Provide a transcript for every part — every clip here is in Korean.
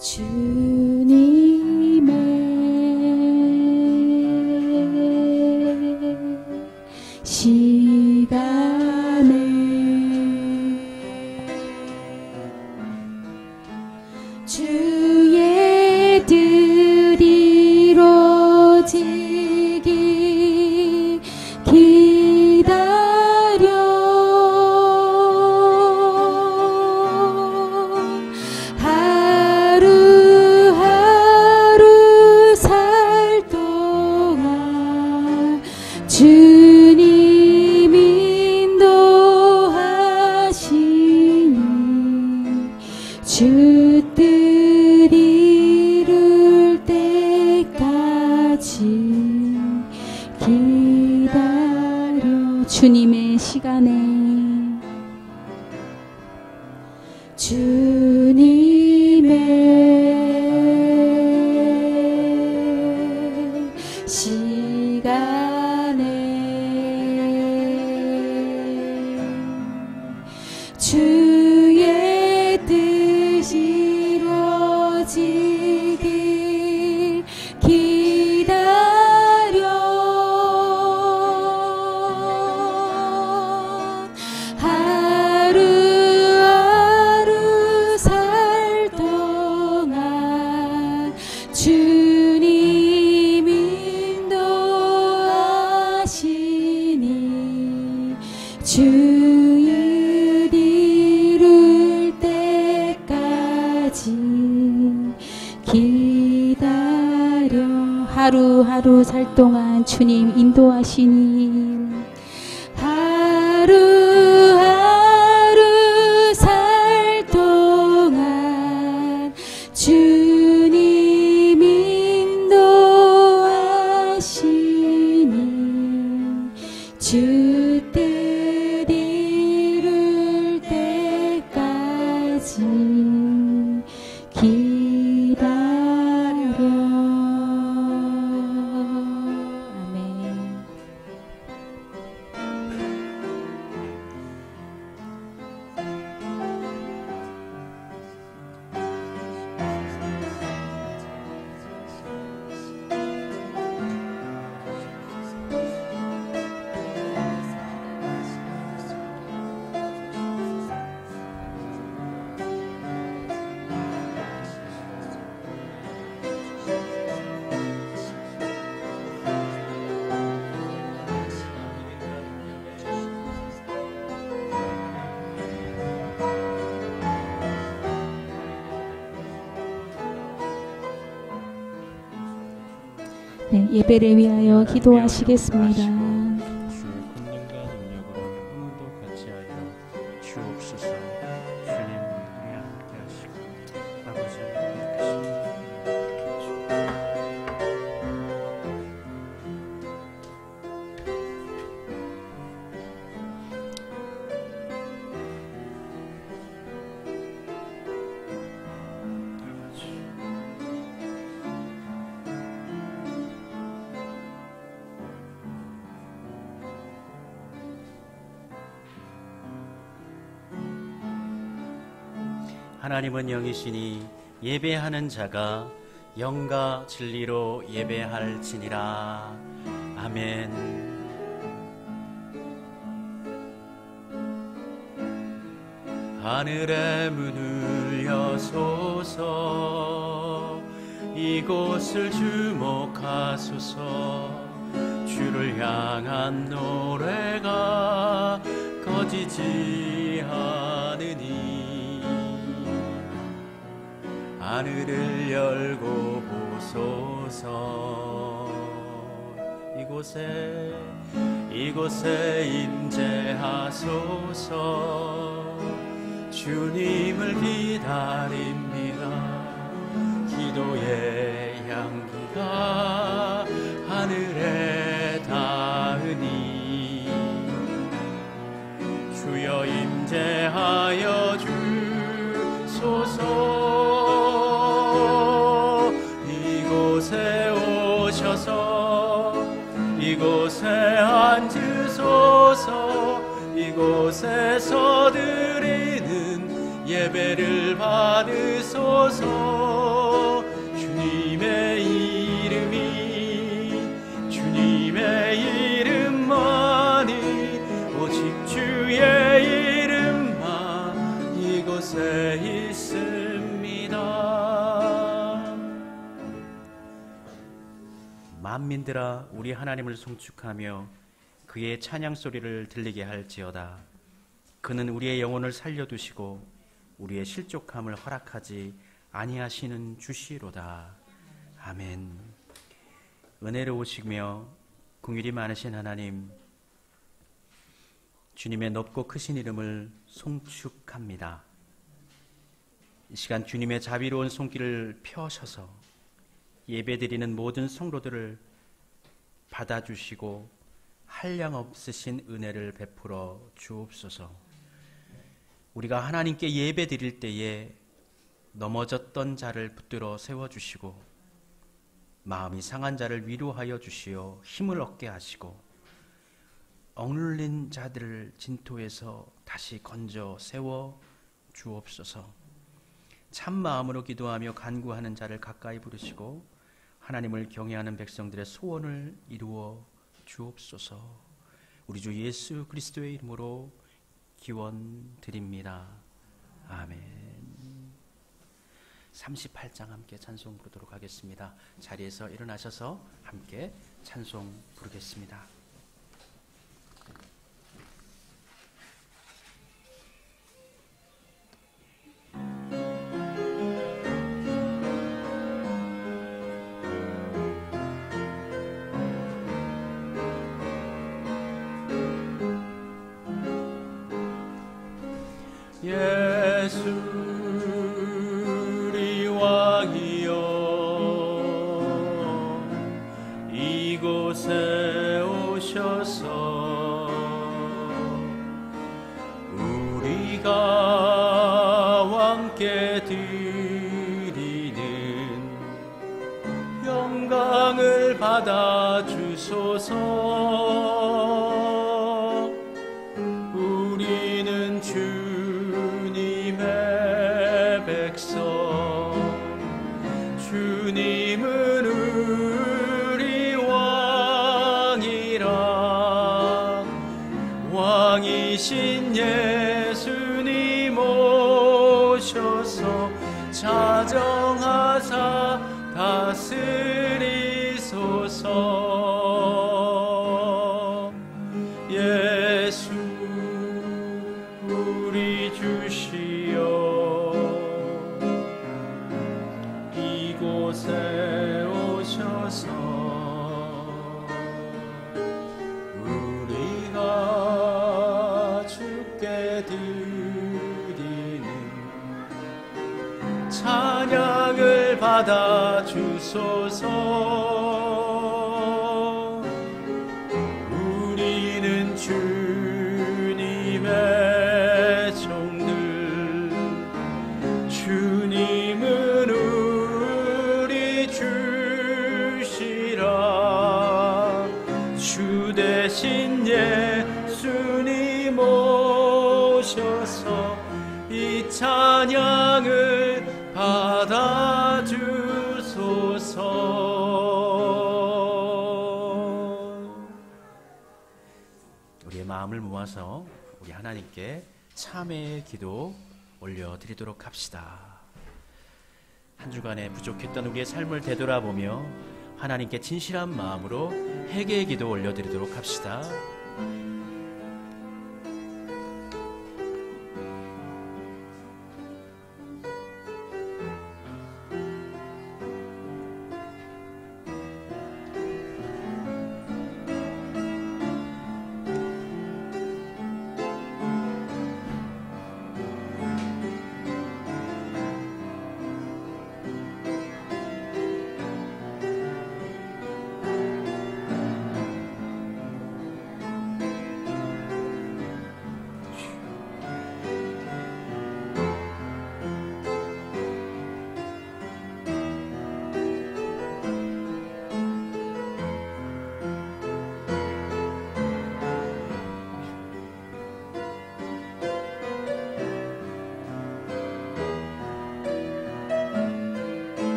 주님의 시간에 주의 뜻 이루어지기 기다려 하루하루 살 동안 주님 인도하시니 주 뜻 이룰 때까지 기다려 주님의 시간에 주님의 시간에 주의 뜻이 이루어지길 기다려 하루하루 살 동안 주님 인도하시니 주의 이룰 때까지 기다려 하루하루 살 동안 주님 인도하시니 하루하루 살 동안 주님 인도하시니 주 뜻 이룰 때까지 기다려. 아멘. 네, 예배를 위하여 기도하시겠습니다. 주의 권능과 능력으로 오늘도 같이하여 주옵소서. 주님 우리 함께 하시고 아버지 하나님은 영이시니 예배하는 자가 영과 진리로 예배할지니라. 아멘. 하늘의 문을 여소서. 이곳을 주목하소서. 주를 향한 노래가 꺼지지 않으니 하늘을 열고 보소서. 이곳에 임재하소서. 주님을 기다립니다. 기도의 향기가 하늘에 닿으니 주여 임재하여 주소서. 이곳에 오셔서 이곳에 앉으소서. 이곳에서 드리는 예배를 받으소서. 곳에 있습니다. 만민들아 우리 하나님을 송축하며 그의 찬양 소리를 들리게 할지어다. 그는 우리의 영혼을 살려두시고 우리의 실족함을 허락하지 아니하시는 주시로다. 아멘. 은혜로우시며 긍휼이 많으신 하나님, 주님의 높고 크신 이름을 송축합니다. 이 시간 주님의 자비로운 손길을 펴셔서 예배드리는 모든 성도들을 받아주시고 한량없으신 은혜를 베풀어 주옵소서. 우리가 하나님께 예배드릴 때에 넘어졌던 자를 붙들어 세워주시고 마음이 상한 자를 위로하여 주시어 힘을 얻게 하시고 억눌린 자들을 진토에서 다시 건져 세워 주옵소서. 참 마음으로 기도하며 간구하는 자를 가까이 부르시고 하나님을 경외하는 백성들의 소원을 이루어 주옵소서. 우리 주 예수 그리스도의 이름으로 기원드립니다. 아멘. 38장 함께 찬송 부르도록 하겠습니다. 자리에서 일어나셔서 함께 찬송 부르겠습니다. 예수 우리 왕이여 이곳에 오셔서 우리가 왕께 드리는 영광을 받아 주소서. 우리는 주님의 백성, 주님은 우리 왕이라. 왕이신 예수님 오셔서 자정하사 다스리소서. 예수 우리 주시여 이곳에 오셔서 우리가 주께 드리는 찬양을 받아 주소서. 우리는 주님의 종들, 주님은 우리 주시라. 주 대신 예수님 오셔서 이 찬양을 받아 주소서. 우리의 마음을 모아서 우리 하나님께 참회의 기도 올려드리도록 합시다. 한 주간에 부족했던 우리의 삶을 되돌아보며 하나님께 진실한 마음으로 회개의 기도 올려드리도록 합시다.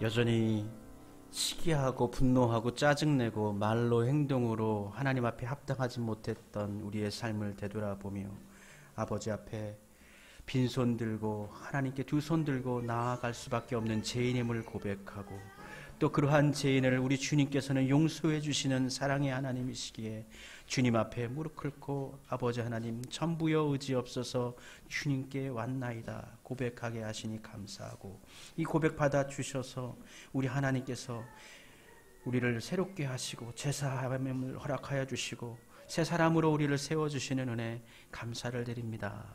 여전히 시기하고 분노하고 짜증내고 말로 행동으로 하나님 앞에 합당하지 못했던 우리의 삶을 되돌아보며 아버지 앞에 빈손 들고 하나님께 두 손 들고 나아갈 수밖에 없는 죄인임을 고백하고, 또 그러한 죄인을 우리 주님께서는 용서해 주시는 사랑의 하나님이시기에 주님 앞에 무릎 꿇고 아버지 하나님 전부여 의지 없어서 주님께 왔나이다 고백하게 하시니 감사하고, 이 고백 받아 주셔서 우리 하나님께서 우리를 새롭게 하시고 제사함을 허락하여 주시고 새 사람으로 우리를 세워주시는 은혜 감사를 드립니다.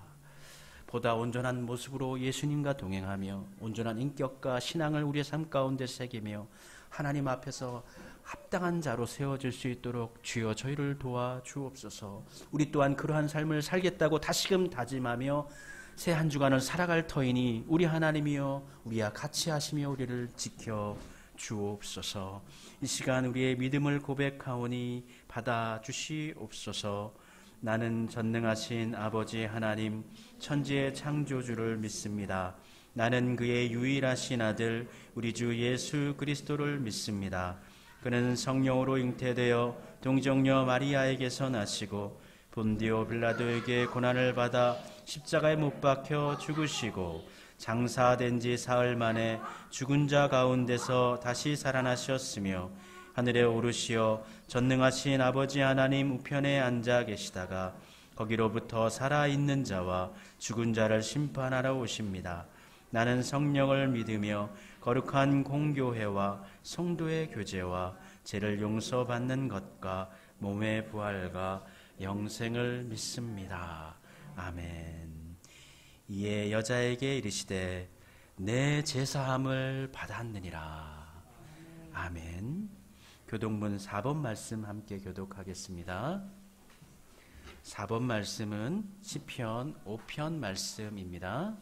보다 온전한 모습으로 예수님과 동행하며 온전한 인격과 신앙을 우리의 삶 가운데 새기며 하나님 앞에서 합당한 자로 세워질 수 있도록 주여 저희를 도와주옵소서. 우리 또한 그러한 삶을 살겠다고 다시금 다짐하며 새 한 주간을 살아갈 터이니 우리 하나님이여 우리와 같이 하시며 우리를 지켜 주옵소서. 이 시간 우리의 믿음을 고백하오니 받아주시옵소서. 나는 전능하신 아버지 하나님 천지의 창조주를 믿습니다. 나는 그의 유일하신 아들 우리 주 예수 그리스도를 믿습니다. 그는 성령으로 잉태되어 동정녀 마리아에게서 나시고 본디오 빌라도에게 고난을 받아 십자가에 못 박혀 죽으시고 장사된 지 사흘 만에 죽은 자 가운데서 다시 살아나셨으며 하늘에 오르시어 전능하신 아버지 하나님 우편에 앉아 계시다가 거기로부터 살아있는 자와 죽은 자를 심판하러 오십니다. 나는 성령을 믿으며 거룩한 공교회와 성도의 교제와 죄를 용서받는 것과 몸의 부활과 영생을 믿습니다. 아멘. 이에 여자에게 이르시되 내 제사함을 받았느니라. 아멘. 교독문 4번 말씀 함께 교독하겠습니다. 4번 말씀은 시편 5편 말씀입니다.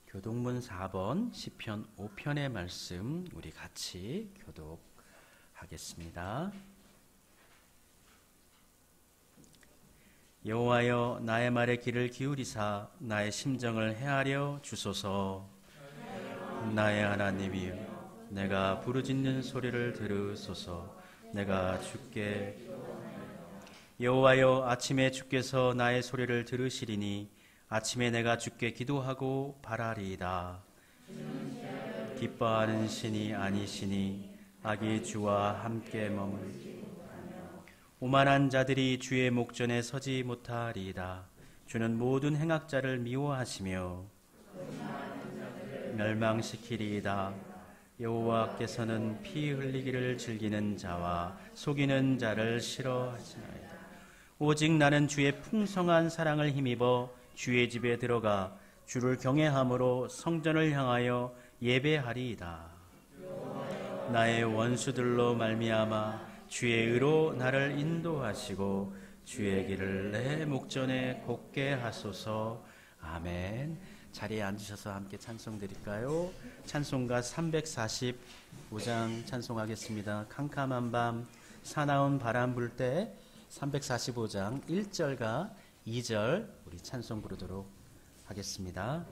교독문 4번 시편 5편의 말씀 우리 같이 교독하겠습니다. 여호와여 나의 말에 귀를 기울이사 나의 심정을 헤아려 주소서. 나의 하나님이여 내가 부르짖는 소리를 들으소서. 내가 주께 여호와여 아침에 주께서 나의 소리를 들으시리니 아침에 내가 주께 기도하고 바라리이다. 기뻐하는 신이 아니시니 악이 주와 함께 머물지 오만한 자들이 주의 목전에 서지 못하리이다. 주는 모든 행악자를 미워하시며 멸망시키리이다. 여호와께서는 피 흘리기를 즐기는 자와 속이는 자를 싫어하시나이다. 오직 나는 주의 풍성한 사랑을 힘입어 주의 집에 들어가 주를 경외함으로 성전을 향하여 예배하리이다. 나의 원수들로 말미암아 주의 의로 나를 인도하시고 주의 길을 내 목전에 곱게 하소서. 아멘. 자리에 앉으셔서 함께 찬송 드릴까요? 찬송가 345장 찬송하겠습니다. 캄캄한 밤 사나운 바람 불 때 345장 1절과 2절 우리 찬송 부르도록 하겠습니다.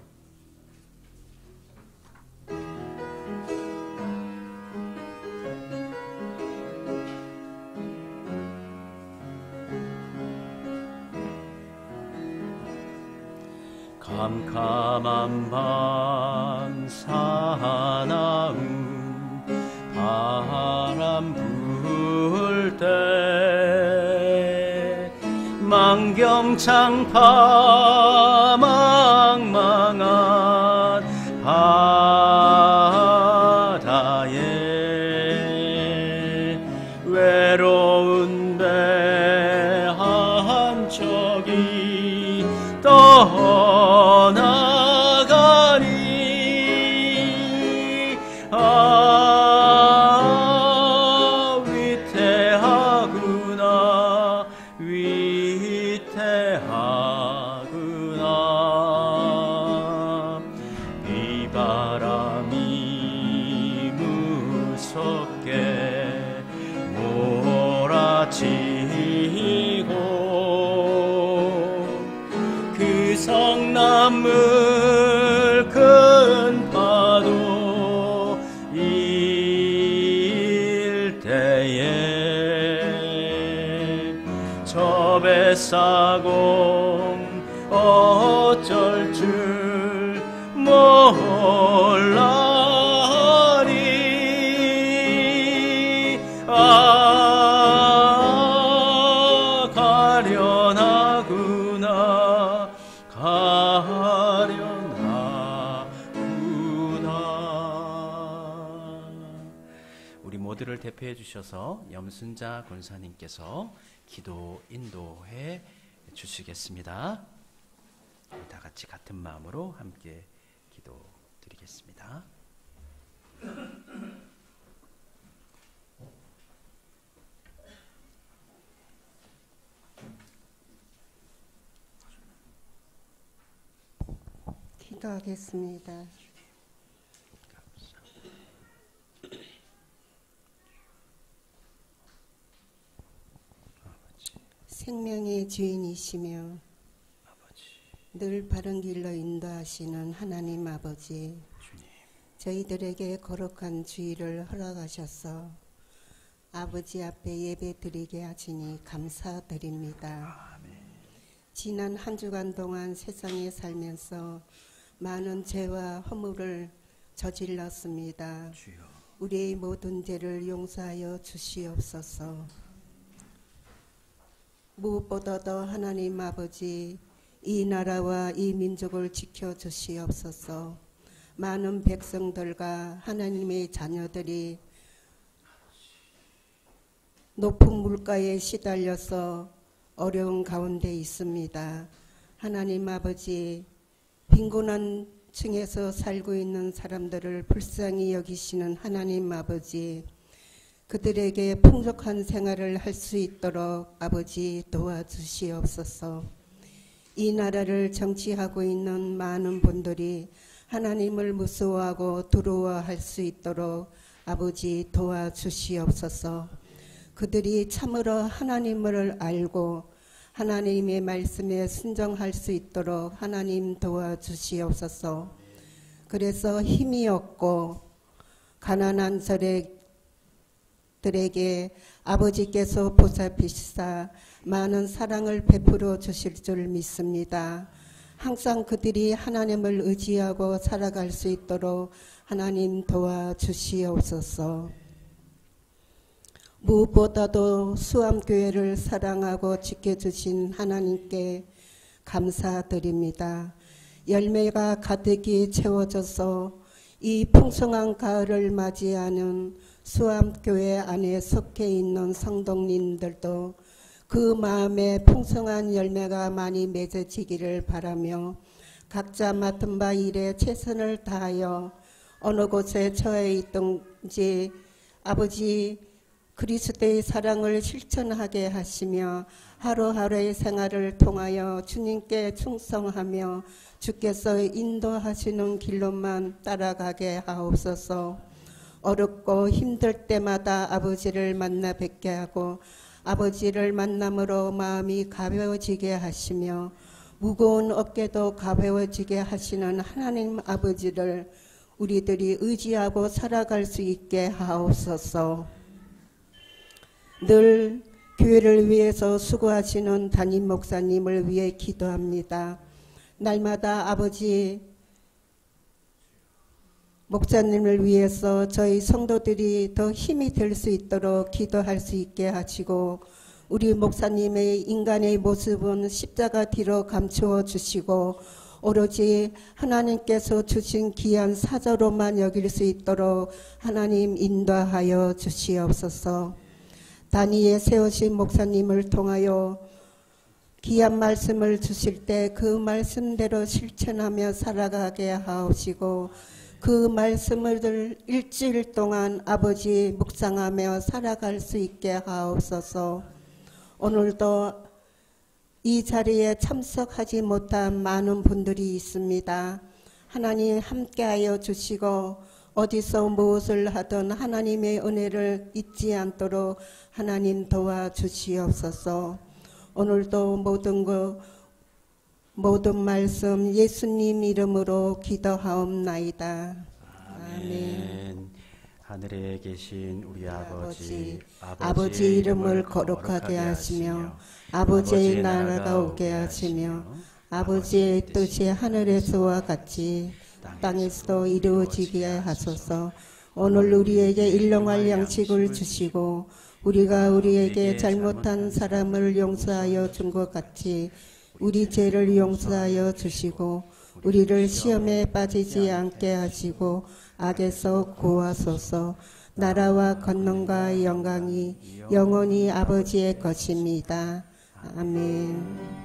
캄캄한 밤 사나운 바람 불 때 망경창파 망망한 바다에 외로운 배 한 척이 떠나가니 위태하구나 위태하구나 비바람 모두를 대표해 주셔서 염순자 권사님께서 기도 인도해 주시겠습니다. 다 같이 같은 마음으로 함께 기도 드리겠습니다. 기도하겠습니다. 생명의 주인이시며 늘 바른 길로 인도하시는 하나님 아버지, 저희들에게 거룩한 주일을 허락하셔서 아버지 앞에 예배드리게 하시니 감사드립니다. 지난 한 주간 동안 세상에 살면서 많은 죄와 허물을 저질렀습니다. 우리의 모든 죄를 용서하여 주시옵소서. 무엇보다도 하나님 아버지, 이 나라와 이 민족을 지켜주시옵소서. 많은 백성들과 하나님의 자녀들이 높은 물가에 시달려서 어려운 가운데 있습니다. 하나님 아버지, 빈곤한 층에서 살고 있는 사람들을 불쌍히 여기시는 하나님 아버지, 그들에게 풍족한 생활을 할 수 있도록 아버지 도와주시옵소서. 이 나라를 정치하고 있는 많은 분들이 하나님을 무서워하고 두려워할 수 있도록 아버지 도와주시옵소서. 그들이 참으로 하나님을 알고 하나님의 말씀에 순종할 수 있도록 하나님 도와주시옵소서. 그래서 힘이 없고 가난한 저들에게 아버지께서 보살피시사 많은 사랑을 베풀어 주실 줄 믿습니다. 항상 그들이 하나님을 의지하고 살아갈 수 있도록 하나님 도와주시옵소서. 무엇보다도 수암교회를 사랑하고 지켜주신 하나님께 감사드립니다. 열매가 가득히 채워져서 이 풍성한 가을을 맞이하는 수암교회 안에 속해 있는 성도님들도 그 마음에 풍성한 열매가 많이 맺어지기를 바라며 각자 맡은 바 일에 최선을 다하여 어느 곳에 처해 있든지 아버지 그리스도의 사랑을 실천하게 하시며 하루하루의 생활을 통하여 주님께 충성하며 주께서 인도하시는 길로만 따라가게 하옵소서. 어렵고 힘들 때마다 아버지를 만나 뵙게 하고 아버지를 만남으로 마음이 가벼워지게 하시며 무거운 어깨도 가벼워지게 하시는 하나님 아버지를 우리들이 의지하고 살아갈 수 있게 하옵소서. 늘 교회를 위해서 수고하시는 담임 목사님을 위해 기도합니다. 날마다 아버지 목사님을 위해서 저희 성도들이 더 힘이 될 수 있도록 기도할 수 있게 하시고 우리 목사님의 인간의 모습은 십자가 뒤로 감추어 주시고 오로지 하나님께서 주신 귀한 사자로만 여길 수 있도록 하나님 인도하여 주시옵소서. 단위에 세우신 목사님을 통하여 귀한 말씀을 주실 때 그 말씀대로 실천하며 살아가게 하옵시고 그 말씀을 일주일 동안 아버지 묵상하며 살아갈 수 있게 하옵소서. 오늘도 이 자리에 참석하지 못한 많은 분들이 있습니다. 하나님 함께하여 주시고 어디서 무엇을 하든 하나님의 은혜를 잊지 않도록 하나님 도와주시옵소서. 오늘도 모든 말씀 예수님 이름으로 기도하옵나이다. 아멘. 하늘에 계신 우리 아버지 이름을 거룩하게 하시며 아버지의 나라가 오게 하시며 아버지의 뜻이 하늘에서와 같이 땅에서도 이루어지게 하소서. 오늘 우리에게 일용할 양식을 주시고 우리가 우리에게 잘못한 사람을 용서하여 준 것 같이 우리 죄를 용서하여 주시고 우리를 시험에 빠지지 않게 하시고 악에서 구하소서. 나라와 권능과 영광이 영원히 아버지의 것입니다. 아멘.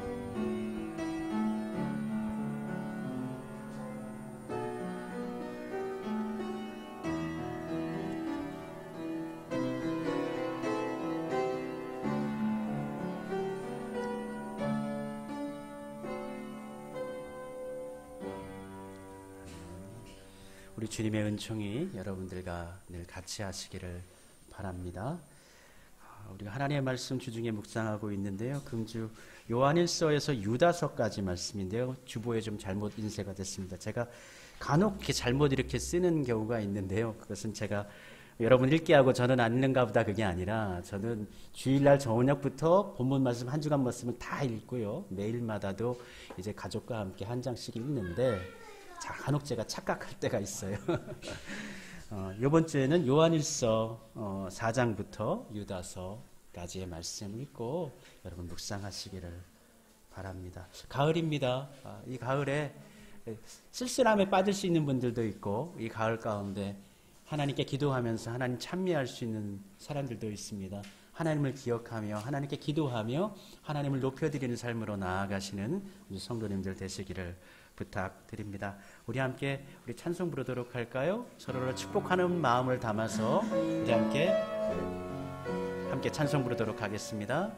우리 주님의 은총이 여러분들과 늘 같이 하시기를 바랍니다. 우리가 하나님의 말씀 주중에 묵상하고 있는데요. 금주 요한일서에서 유다서까지 말씀인데요. 주보에 좀 잘못 인쇄가 됐습니다. 제가 간혹 이렇게 잘못 이렇게 쓰는 경우가 있는데요. 그것은 제가 여러분 읽게 하고 저는 안 읽는가 보다 그게 아니라 저는 주일날 저녁부터 본문 말씀 한 주간 말씀을 다 읽고요. 매일마다도 이제 가족과 함께 한 장씩 읽는데 간혹 제가 착각할 때가 있어요. 이번 주에는 요한일서 4장부터 유다서까지의 말씀을 읽고 여러분 묵상하시기를 바랍니다. 가을입니다. 이 가을에 쓸쓸함에 빠질 수 있는 분들도 있고 이 가을 가운데 하나님께 기도하면서 하나님 찬미할 수 있는 사람들도 있습니다. 하나님을 기억하며 하나님께 기도하며 하나님을 높여드리는 삶으로 나아가시는 우리 성도님들 되시기를 부탁드립니다. 우리 함께 우리 찬송 부르도록 할까요? 서로를 축복하는 마음을 담아서 우리 함께 찬송 부르도록 하겠습니다.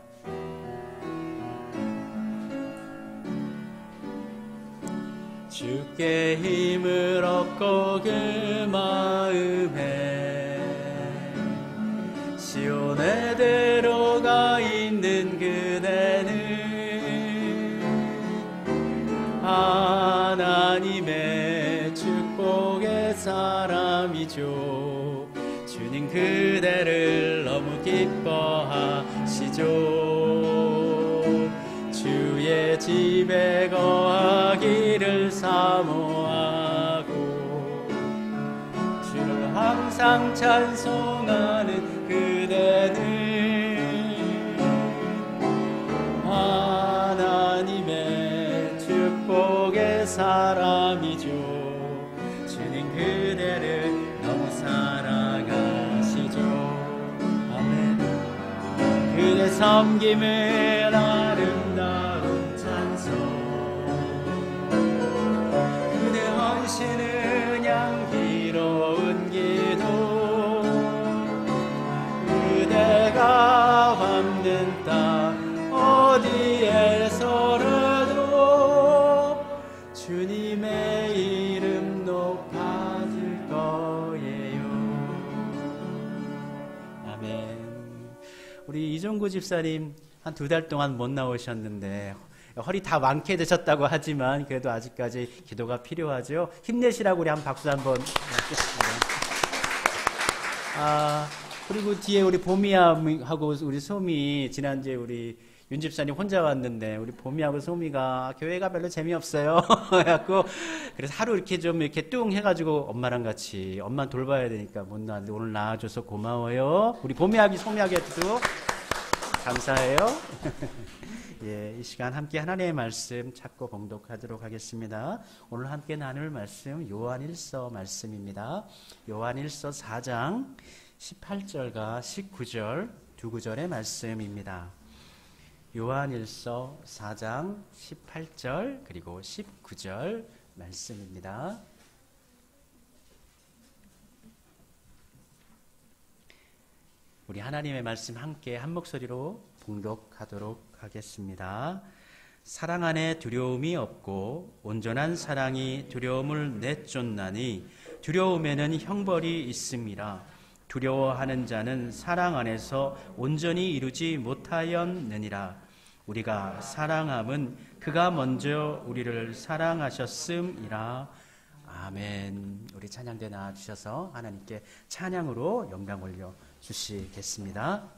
주께 힘을 얻고 그 마음에 시온에 들어가 있는 그대는 하나님의 축복의 사람이죠. 주님 그대를 너무 기뻐하시죠. 주의 집에 거하기를 사모하고 주를 항상 찬송하는 그대는 하나님의 축복의 사람이죠. 주님 그대를 너무 사랑하시죠. 아멘. 그대 섬김은 아름다운 찬송, 그대 헌신은 향기로운 기도, 그대가 밟는 땅 어디에서라도 주님의 이름 높아질 거예요. 아멘. 우리 이종구 집사님 한 2달 동안 못 나오셨는데 허리 다 완쾌되셨다고 하지만 그래도 아직까지 기도가 필요하죠. 힘내시라고 우리 한 박수 한번 드리겠습니다. 그리고 뒤에 우리 보미하고 우리 소미, 지난주에 우리 윤 집사님 혼자 왔는데 우리 보미하고 소미가 교회가 별로 재미없어요. 그래갖고 그래서 하루 이렇게 좀 이렇게 뚱 해가지고 엄마랑 같이 엄마 돌봐야 되니까 못 나왔는데 오늘 나와줘서 고마워요. 우리 보미하기 소미하기도 감사해요. 예, 이 시간 함께 하나님의 말씀 찾고 봉독하도록 하겠습니다. 오늘 함께 나눌 말씀 요한일서 말씀입니다. 요한일서 4장 18절과 19절 두 구절의 말씀입니다. 요한일서 4장 18절 그리고 19절 말씀입니다. 우리 하나님의 말씀 함께 한 목소리로 봉독하도록 하겠습니다. 사랑 안에 두려움이 없고 온전한 사랑이 두려움을 내쫓나니 두려움에는 형벌이 있음이라. 두려워하는 자는 사랑 안에서 온전히 이루지 못하였느니라. 우리가 사랑함은 그가 먼저 우리를 사랑하셨음이라. 아멘. 우리 찬양대 나와주셔서 하나님께 찬양으로 영광 올려 주시겠습니다.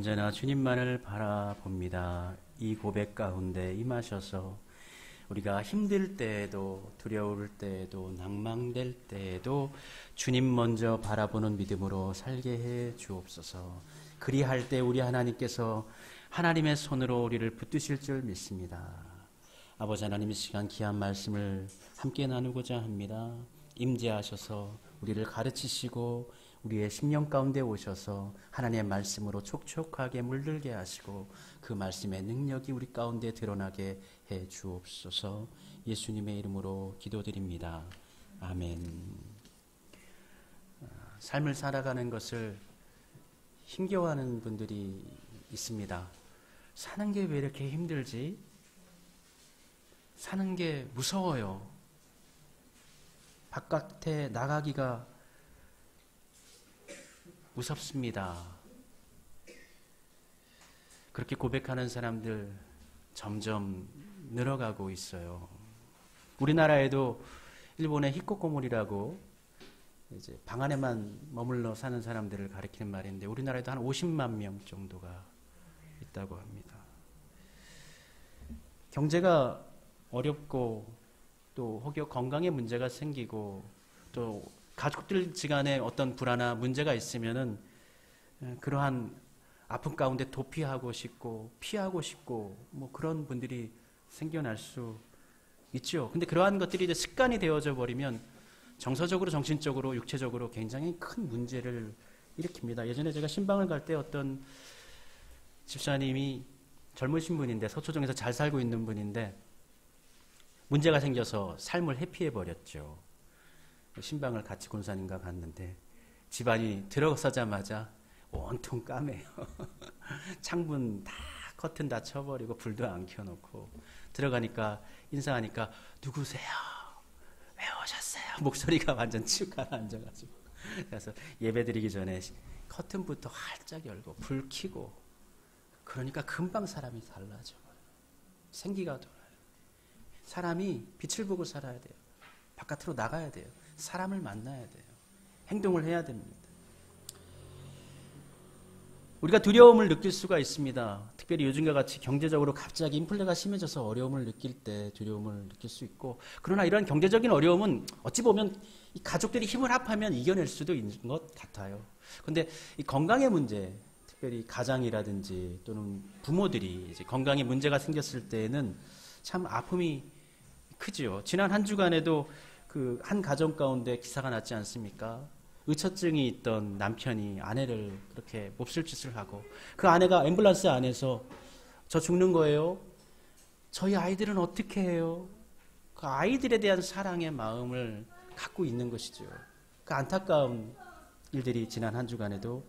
언제나 주님만을 바라봅니다. 이 고백 가운데 임하셔서 우리가 힘들 때에도 두려울 때에도 낭망될 때에도 주님 먼저 바라보는 믿음으로 살게 해 주옵소서. 그리할 때 우리 하나님께서 하나님의 손으로 우리를 붙드실 줄 믿습니다. 아버지 하나님, 이 시간 귀한 말씀을 함께 나누고자 합니다. 임재하셔서 우리를 가르치시고 우리의 심령 가운데 오셔서 하나님의 말씀으로 촉촉하게 물들게 하시고 그 말씀의 능력이 우리 가운데 드러나게 해 주옵소서. 예수님의 이름으로 기도드립니다. 아멘. 삶을 살아가는 것을 힘겨워하는 분들이 있습니다. 사는 게 왜 이렇게 힘들지? 사는 게 무서워요. 바깥에 나가기가 무섭습니다. 그렇게 고백하는 사람들 점점 늘어가고 있어요. 우리나라에도 일본의 히코코모리라고 이제 방 안에만 머물러 사는 사람들을 가리키는 말인데 우리나라에도 한 50만 명 정도가 있다고 합니다. 경제가 어렵고 또 혹여 건강에 문제가 생기고 또 가족들 지간에 어떤 불안한 문제가 있으면은 그러한 아픔 가운데 도피하고 싶고 피하고 싶고 뭐 그런 분들이 생겨날 수 있죠. 근데 그러한 것들이 이제 습관이 되어져 버리면 정서적으로, 정신적으로, 육체적으로 굉장히 큰 문제를 일으킵니다. 예전에 제가 신방을 갈 때 어떤 집사님이 젊으신 분인데 서초동에서 잘 살고 있는 분인데 문제가 생겨서 삶을 회피해 버렸죠. 신방을 같이 권사님과 갔는데 집안이 들어서자마자 온통 까매요. 창문 다 커튼 다 쳐버리고 불도 안 켜놓고 들어가니까 인사하니까 누구세요? 왜 오셨어요? 목소리가 완전 치고 가라앉아가지고 그래서 예배드리기 전에 커튼부터 활짝 열고 불 켜고 그러니까 금방 사람이 달라져. 생기가 돌아요. 사람이 빛을 보고 살아야 돼요. 바깥으로 나가야 돼요. 사람을 만나야 돼요. 행동을 해야 됩니다. 우리가 두려움을 느낄 수가 있습니다. 특별히 요즘과 같이 경제적으로 갑자기 인플레가 심해져서 어려움을 느낄 때 두려움을 느낄 수 있고, 그러나 이런 경제적인 어려움은 어찌 보면 이 가족들이 힘을 합하면 이겨낼 수도 있는 것 같아요. 그런데 이 건강의 문제, 특별히 가장이라든지 또는 부모들이 이제 건강에 문제가 생겼을 때에는 참 아픔이 크지요. 지난 한 주간에도 그 한 가정 가운데 기사가 났지 않습니까? 의처증이 있던 남편이 아내를 그렇게 몹쓸 짓을 하고 그 아내가 앰뷸런스 안에서 저 죽는 거예요? 저희 아이들은 어떻게 해요? 그 아이들에 대한 사랑의 마음을 갖고 있는 것이죠. 그 안타까운 일들이 지난 한 주간에도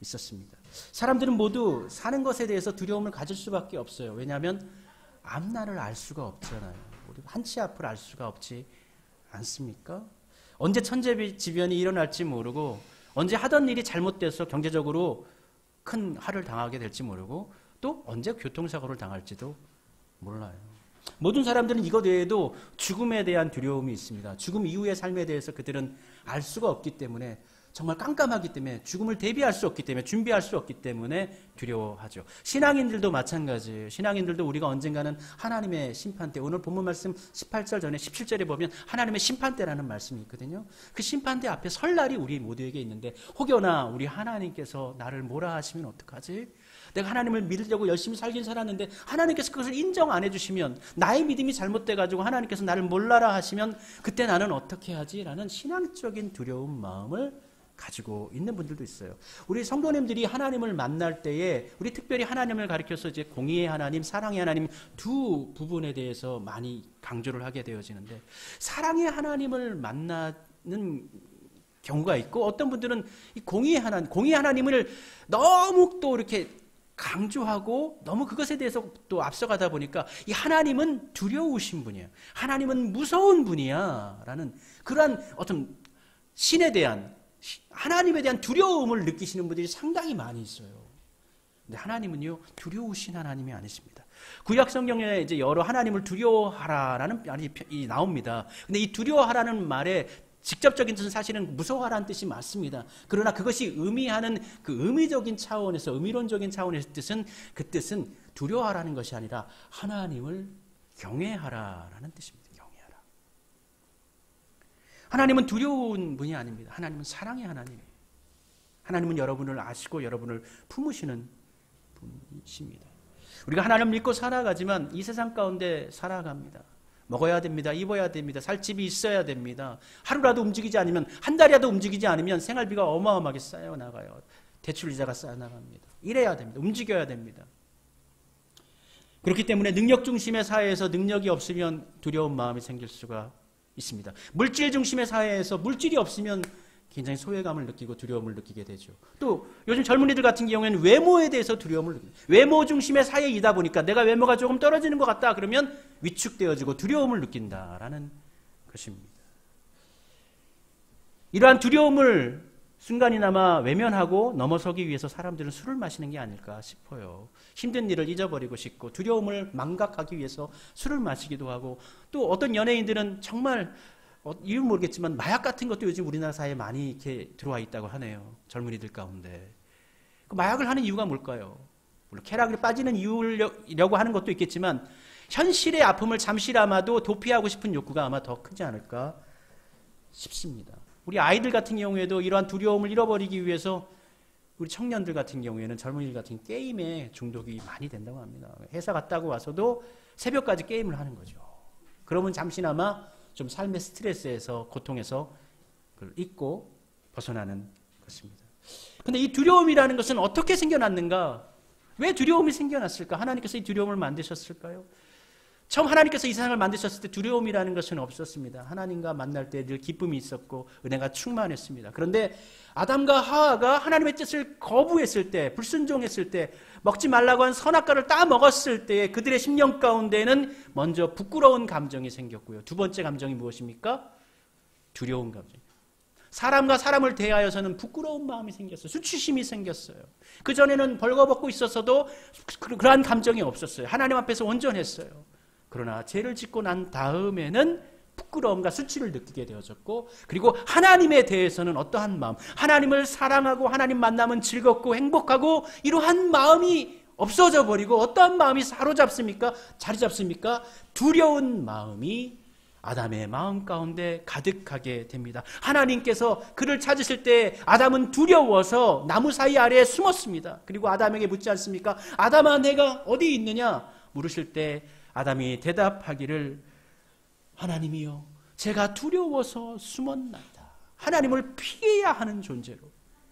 있었습니다. 사람들은 모두 사는 것에 대해서 두려움을 가질 수밖에 없어요. 왜냐하면 앞날을 알 수가 없잖아요. 우리 한치 앞을 알 수가 없지 않습니까? 언제 천재지변이 일어날지 모르고 언제 하던 일이 잘못돼서 경제적으로 큰 화를 당하게 될지 모르고 또 언제 교통사고를 당할지도 몰라요. 모든 사람들은 이것 외에도 죽음에 대한 두려움이 있습니다. 죽음 이후의 삶에 대해서 그들은 알 수가 없기 때문에, 정말 깜깜하기 때문에, 죽음을 대비할 수 없기 때문에, 준비할 수 없기 때문에 두려워하죠. 신앙인들도 마찬가지예요. 신앙인들도 우리가 언젠가는 하나님의 심판대, 오늘 본문 말씀 18절 전에 17절에 보면 하나님의 심판대라는 말씀이 있거든요. 그 심판대 앞에 설 날이 우리 모두에게 있는데 혹여나 우리 하나님께서 나를 뭐라 하시면 어떡하지? 내가 하나님을 믿으려고 열심히 살긴 살았는데 하나님께서 그것을 인정 안 해주시면, 나의 믿음이 잘못돼가지고 하나님께서 나를 몰라라 하시면 그때 나는 어떻게 하지? 라는 신앙적인 두려운 마음을 가지고 있는 분들도 있어요. 우리 성도님들이 하나님을 만날 때에 우리 특별히 하나님을 가리켜서 이제 공의의 하나님, 사랑의 하나님 두 부분에 대해서 많이 강조를 하게 되어지는데, 사랑의 하나님을 만나는 경우가 있고 어떤 분들은 이 공의의 하나님을 너무 또 이렇게 강조하고 너무 그것에 대해서 또 앞서가다 보니까 이 하나님은 두려우신 분이에요. 하나님은 무서운 분이야 라는 그러한 어떤 신에 대한, 하나님에 대한 두려움을 느끼시는 분들이 상당히 많이 있어요. 근데 하나님은요, 두려우신 하나님이 아니십니다. 구약 성경에 이제 여러 하나님을 두려워하라라는 말이 나옵니다. 근데 이 두려워하라는 말에 직접적인 뜻은 사실은 무서워하라는 뜻이 맞습니다. 그러나 그것이 의미하는 그 의미적인 차원에서, 의미론적인 차원에서 그 뜻은 두려워하라는 것이 아니라 하나님을 경외하라라는 뜻입니다. 경외하라. 하나님은 두려운 분이 아닙니다. 하나님은 사랑의 하나님이에요. 하나님은 여러분을 아시고 여러분을 품으시는 분이십니다. 우리가 하나님을 믿고 살아가지만 이 세상 가운데 살아갑니다. 먹어야 됩니다. 입어야 됩니다. 살 집이 있어야 됩니다. 하루라도 움직이지 않으면, 한 달이라도 움직이지 않으면 생활비가 어마어마하게 쌓여나가요. 대출이자가 쌓여나갑니다. 일해야 됩니다. 움직여야 됩니다. 그렇기 때문에 능력 중심의 사회에서 능력이 없으면 두려운 마음이 생길 수가 있습니다. 물질 중심의 사회에서 물질이 없으면 굉장히 소외감을 느끼고 두려움을 느끼게 되죠. 또 요즘 젊은이들 같은 경우에는 외모에 대해서 두려움을 느낍니다. 외모 중심의 사회이다 보니까 내가 외모가 조금 떨어지는 것 같다 그러면 위축되어지고 두려움을 느낀다라는 것입니다. 이러한 두려움을 순간이나마 외면하고 넘어서기 위해서 사람들은 술을 마시는 게 아닐까 싶어요. 힘든 일을 잊어버리고 싶고 두려움을 망각하기 위해서 술을 마시기도 하고, 또 어떤 연예인들은 정말 이유는 모르겠지만 마약 같은 것도 요즘 우리나라 사회에 많이 이렇게 들어와 있다고 하네요. 젊은이들 가운데. 그 마약을 하는 이유가 뭘까요? 물론 쾌락에 빠지는 이유려고 하는 것도 있겠지만 현실의 아픔을 잠시라마도 도피하고 싶은 욕구가 아마 더 크지 않을까 싶습니다. 우리 아이들 같은 경우에도 이러한 두려움을 잃어버리기 위해서 우리 청년들 같은 경우에는, 젊은이들 같은 게임에 중독이 많이 된다고 합니다. 회사 갔다 와서도 새벽까지 게임을 하는 거죠. 그러면 잠시나마 좀 삶의 스트레스에서, 고통에서 그걸 잊고 벗어나는 것입니다. 그런데 이 두려움이라는 것은 어떻게 생겨났는가? 왜 두려움이 생겨났을까? 하나님께서 이 두려움을 만드셨을까요? 처음 하나님께서 이 세상을 만드셨을 때 두려움이라는 것은 없었습니다. 하나님과 만날 때 늘 기쁨이 있었고 은혜가 충만했습니다. 그런데 아담과 하와가 하나님의 뜻을 거부했을 때, 불순종했을 때, 먹지 말라고 한 선악과를 따 먹었을 때 그들의 심령 가운데는 먼저 부끄러운 감정이 생겼고요. 두 번째 감정이 무엇입니까? 두려운 감정. 사람과 사람을 대하여서는 부끄러운 마음이 생겼어요. 수치심이 생겼어요. 그전에는 벌거벗고 있었어도 그러한 감정이 없었어요. 하나님 앞에서 온전했어요. 그러나 죄를 짓고 난 다음에는 부끄러움과 수치를 느끼게 되어졌고, 그리고 하나님에 대해서는 어떠한 마음, 하나님을 사랑하고 하나님 만나면 즐겁고 행복하고 이러한 마음이 없어져 버리고 어떠한 마음이 사로잡습니까? 자리 잡습니까? 두려운 마음이 아담의 마음 가운데 가득하게 됩니다. 하나님께서 그를 찾으실 때 아담은 두려워서 나무 사이 아래에 숨었습니다. 그리고 아담에게 묻지 않습니까? 아담아, 내가 어디 있느냐? 물으실 때 아담이 대답하기를, 하나님이여, 제가 두려워서 숨었나이다. 하나님을 피해야 하는 존재로,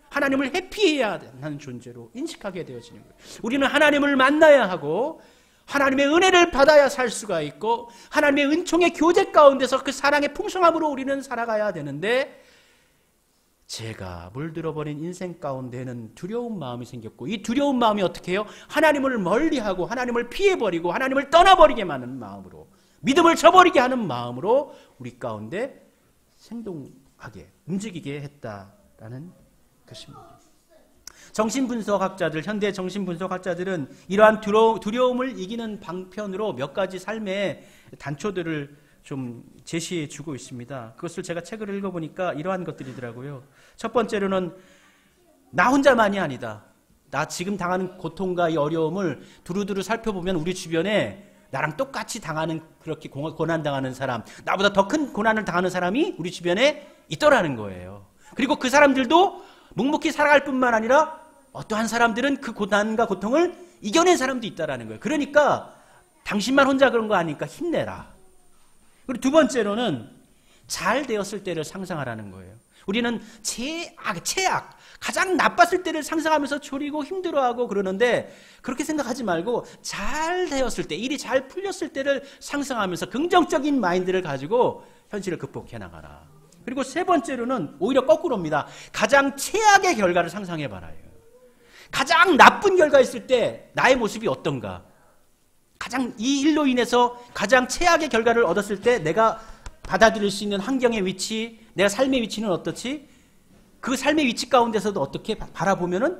하나님을 회피해야 하는 존재로 인식하게 되어지는 거예요. 우리는 하나님을 만나야 하고 하나님의 은혜를 받아야 살 수가 있고 하나님의 은총의 교제 가운데서 그 사랑의 풍성함으로 우리는 살아가야 되는데, 제가 물들어버린 인생 가운데는 두려운 마음이 생겼고, 이 두려운 마음이 어떻게 해요? 하나님을 멀리하고 하나님을 피해버리고 하나님을 떠나버리게 하는 마음으로, 믿음을 저버리게 하는 마음으로 우리 가운데 생동하게 움직이게 했다라는 것입니다. 정신분석학자들, 현대 정신분석학자들은 이러한 두려움을 이기는 방편으로 몇 가지 삶의 단초들을 좀 제시해 주고 있습니다. 그것을 제가 책을 읽어보니까 이러한 것들이더라고요. 첫 번째로는 나 혼자만이 아니다. 나 지금 당하는 고통과 이 어려움을 두루두루 살펴보면 우리 주변에 나랑 똑같이 당하는, 그렇게 고난당하는 사람, 나보다 더 큰 고난을 당하는 사람이 우리 주변에 있더라는 거예요. 그리고 그 사람들도 묵묵히 살아갈 뿐만 아니라 어떠한 사람들은 그 고난과 고통을 이겨낸 사람도 있다라는 거예요. 그러니까 당신만 혼자 그런 거 아니니까 힘내라. 그리고 두 번째로는 잘 되었을 때를 상상하라는 거예요. 우리는 최악, 가장 나빴을 때를 상상하면서 졸이고 힘들어하고 그러는데, 그렇게 생각하지 말고 잘 되었을 때, 일이 잘 풀렸을 때를 상상하면서 긍정적인 마인드를 가지고 현실을 극복해 나가라. 그리고 세 번째로는 오히려 거꾸로입니다. 가장 최악의 결과를 상상해봐라요. 가장 나쁜 결과 있을 때 나의 모습이 어떤가? 이 일로 인해서 가장 최악의 결과를 얻었을 때 내가 받아들일 수 있는 환경의 위치, 내가 삶의 위치는 어떻지? 그 삶의 위치 가운데서도 어떻게 바라보면은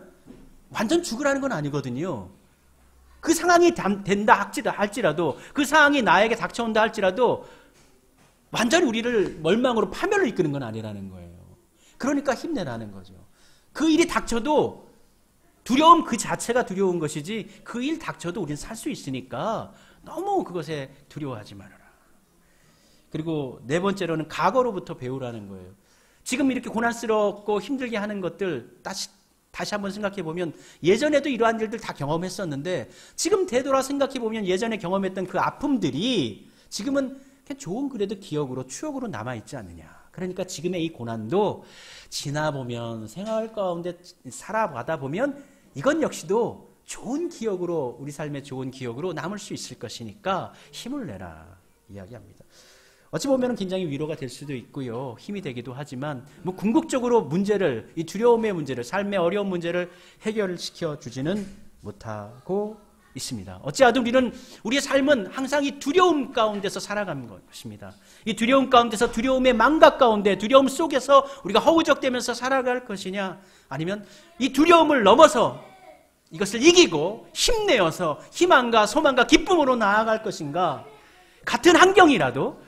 완전 죽으라는 건 아니거든요. 그 상황이 된다 할지라도, 그 상황이 나에게 닥쳐온다 할지라도 완전히 우리를 멀망으로 파멸을 이끄는 건 아니라는 거예요. 그러니까 힘내라는 거죠. 그 일이 닥쳐도 두려움 그 자체가 두려운 것이지 그 일 닥쳐도 우리는 살 수 있으니까 너무 그것에 두려워하지 말아라. 그리고 네 번째로는 과거로부터 배우라는 거예요. 지금 이렇게 고난스럽고 힘들게 하는 것들 다시 한번 생각해 보면 예전에도 이러한 일들 다 경험했었는데 지금 되돌아 생각해 보면 예전에 경험했던 그 아픔들이 지금은 그냥 좋은 그래도 기억으로 추억으로 남아있지 않느냐. 그러니까 지금의 이 고난도 지나보면 생활 가운데 살아가다 보면 이건 역시도 좋은 기억으로 우리 삶의 좋은 기억으로 남을 수 있을 것이니까 힘을 내라 이야기합니다. 어찌 보면 굉장히 위로가 될 수도 있고요. 힘이 되기도 하지만 뭐 궁극적으로 문제를 이 두려움의 문제를 삶의 어려운 문제를 해결시켜 주지는 못하고 있습니다. 어찌하든 우리는 우리의 삶은 항상 이 두려움 가운데서 살아가는 것입니다. 이 두려움 가운데서 두려움의 망각 가운데 두려움 속에서 우리가 허우적대면서 살아갈 것이냐 아니면 이 두려움을 넘어서 이것을 이기고 힘내어서 희망과 소망과 기쁨으로 나아갈 것인가 같은 환경이라도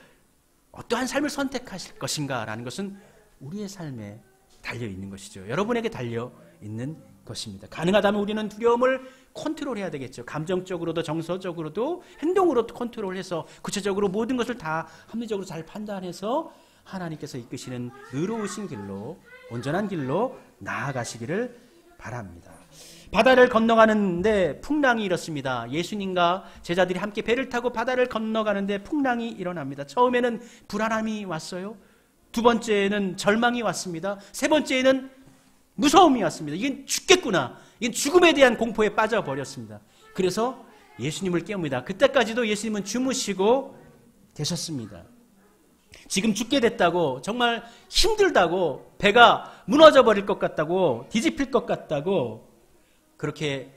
어떠한 삶을 선택하실 것인가 라는 것은 우리의 삶에 달려있는 것이죠. 여러분에게 달려있는 것입니다. 가능하다면 우리는 두려움을 컨트롤해야 되겠죠. 감정적으로도 정서적으로도 행동으로 컨트롤해서 구체적으로 모든 것을 다 합리적으로 잘 판단해서 하나님께서 이끄시는 의로우신 길로 온전한 길로 나아가시기를 바랍니다. 바다를 건너가는데 풍랑이 일었습니다. 예수님과 제자들이 함께 배를 타고 바다를 건너가는데 풍랑이 일어납니다. 처음에는 불안함이 왔어요. 두 번째는 절망이 왔습니다. 세 번째는 무서움이 왔습니다. 이건 죽겠구나. 이건 죽음에 대한 공포에 빠져버렸습니다. 그래서 예수님을 깨웁니다. 그때까지도 예수님은 주무시고 계셨습니다. 지금 죽게 됐다고 정말 힘들다고 배가 무너져 버릴 것 같다고 뒤집힐 것 같다고 그렇게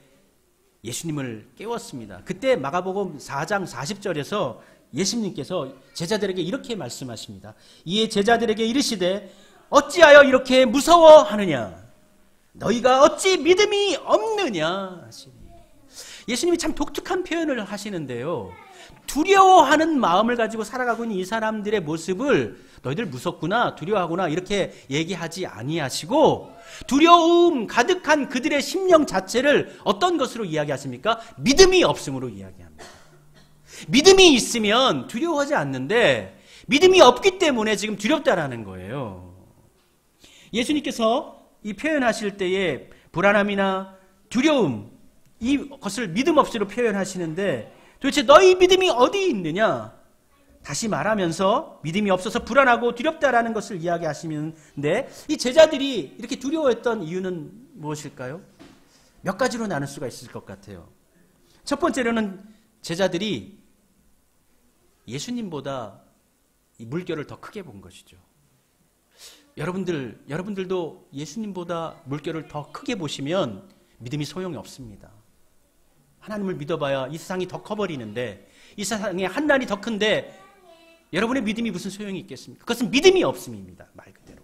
예수님을 깨웠습니다. 그때 마가복음 4장 40절에서 예수님께서 제자들에게 이렇게 말씀하십니다. 이에 제자들에게 이르시되 어찌하여 이렇게 무서워하느냐 너희가 어찌 믿음이 없느냐 하시니 예수님이 참 독특한 표현을 하시는데요. 두려워하는 마음을 가지고 살아가고 있는 이 사람들의 모습을 너희들 무섭구나 두려워하구나 이렇게 얘기하지 아니하시고 두려움 가득한 그들의 심령 자체를 어떤 것으로 이야기하십니까? 믿음이 없음으로 이야기합니다. 믿음이 있으면 두려워하지 않는데 믿음이 없기 때문에 지금 두렵다라는 거예요. 예수님께서 이 표현하실 때에 불안함이나 두려움 이것을 믿음 없이로 표현하시는데 도대체 너희 믿음이 어디 있느냐? 다시 말하면서 믿음이 없어서 불안하고 두렵다라는 것을 이야기하시는데 이 제자들이 이렇게 두려워했던 이유는 무엇일까요? 몇 가지로 나눌 수가 있을 것 같아요. 첫 번째로는 제자들이 예수님보다 이 물결을 더 크게 본 것이죠. 여러분들도 예수님보다 물결을 더 크게 보시면 믿음이 소용이 없습니다. 하나님을 믿어봐야 이 세상이 더 커버리는데 이 세상에 한난이 더 큰데 여러분의 믿음이 무슨 소용이 있겠습니까? 그것은 믿음이 없음입니다. 말 그대로.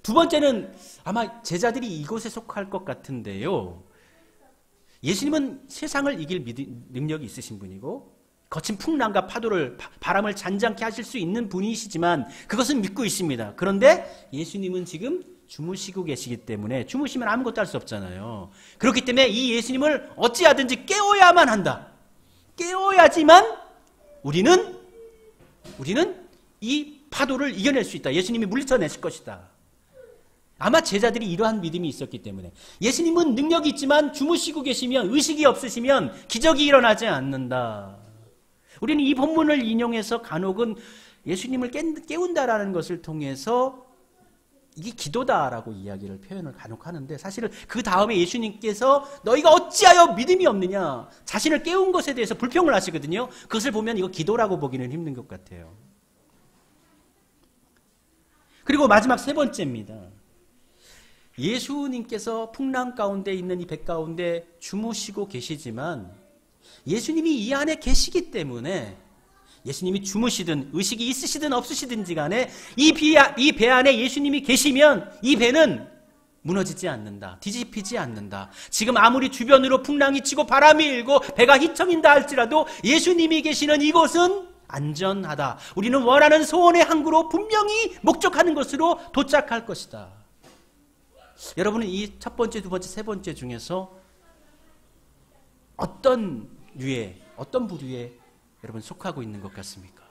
두 번째는 아마 제자들이 이곳에 속할 것 같은데요. 예수님은 세상을 이길 능력이 있으신 분이고 거친 풍랑과 파도를 바람을 잔잔케 하실 수 있는 분이시지만 그것은 믿고 있습니다. 그런데 예수님은 지금 주무시고 계시기 때문에 주무시면 아무것도 할 수 없잖아요. 그렇기 때문에 이 예수님을 어찌하든지 깨워야만 한다. 깨워야지만 우리는 이 파도를 이겨낼 수 있다. 예수님이 물리쳐내실 것이다. 아마 제자들이 이러한 믿음이 있었기 때문에 예수님은 능력이 있지만 주무시고 계시면 의식이 없으시면 기적이 일어나지 않는다. 우리는 이 본문을 인용해서 간혹은 예수님을 깨운다라는 것을 통해서 이게 기도다라고 이야기를 표현을 간혹 하는데 사실은 그 다음에 예수님께서 너희가 어찌하여 믿음이 없느냐 자신을 깨운 것에 대해서 불평을 하시거든요. 그것을 보면 이거 기도라고 보기는 힘든 것 같아요. 그리고 마지막 세 번째입니다. 예수님께서 풍랑 가운데 있는 이 배 가운데 주무시고 계시지만 예수님이 이 안에 계시기 때문에 예수님이 주무시든 의식이 있으시든 없으시든지 간에 이 배 안에 예수님이 계시면 이 배는 무너지지 않는다. 뒤집히지 않는다. 지금 아무리 주변으로 풍랑이 치고 바람이 일고 배가 휘청인다 할지라도 예수님이 계시는 이곳은 안전하다. 우리는 원하는 소원의 항구로 분명히 목적하는 것으로 도착할 것이다. 여러분은 이 첫 번째, 두 번째, 세 번째 중에서 어떤 류에, 어떤 부류에 여러분 속하고 있는 것 같습니까?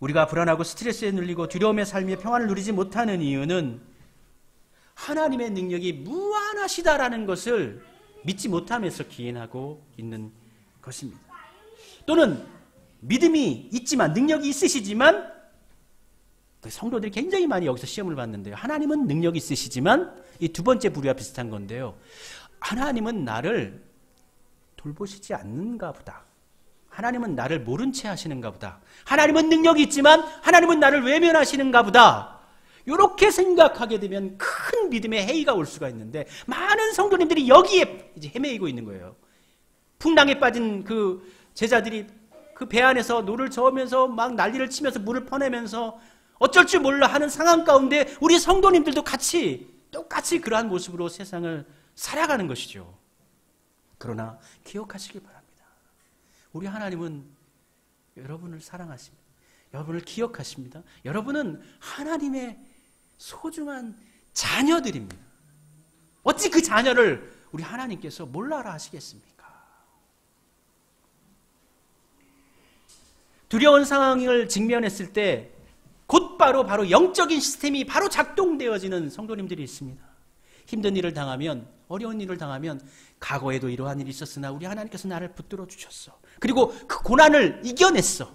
우리가 불안하고 스트레스에 눌리고 두려움의 삶에 평안을 누리지 못하는 이유는 하나님의 능력이 무한하시다라는 것을 믿지 못하면서 기인하고 있는 것입니다. 또는 믿음이 있지만, 능력이 있으시지만, 성도들이 굉장히 많이 여기서 시험을 받는데요. 하나님은 능력이 있으시지만, 이 두 번째 부류와 비슷한 건데요. 하나님은 나를 돌보시지 않는가 보다. 하나님은 나를 모른 채 하시는가 보다. 하나님은 능력이 있지만 하나님은 나를 외면하시는가 보다. 이렇게 생각하게 되면 큰 믿음의 해이가 올 수가 있는데, 많은 성도님들이 여기에 이제 헤매이고 있는 거예요. 풍랑에 빠진 그 제자들이 그 배 안에서 노를 저으면서 막 난리를 치면서 물을 퍼내면서 어쩔 줄 몰라 하는 상황 가운데 우리 성도님들도 똑같이 그러한 모습으로 세상을 살아가는 것이죠. 그러나 기억하시기 바랍니다. 우리 하나님은 여러분을 사랑하십니다. 여러분을 기억하십니다. 여러분은 하나님의 소중한 자녀들입니다. 어찌 그 자녀를 우리 하나님께서 몰라라 하시겠습니까? 두려운 상황을 직면했을 때 곧바로 영적인 시스템이 바로 작동되어지는 성도님들이 있습니다. 힘든 일을 당하면, 어려운 일을 당하면, 과거에도 이러한 일이 있었으나 우리 하나님께서 나를 붙들어 주셨어. 그리고 그 고난을 이겨냈어.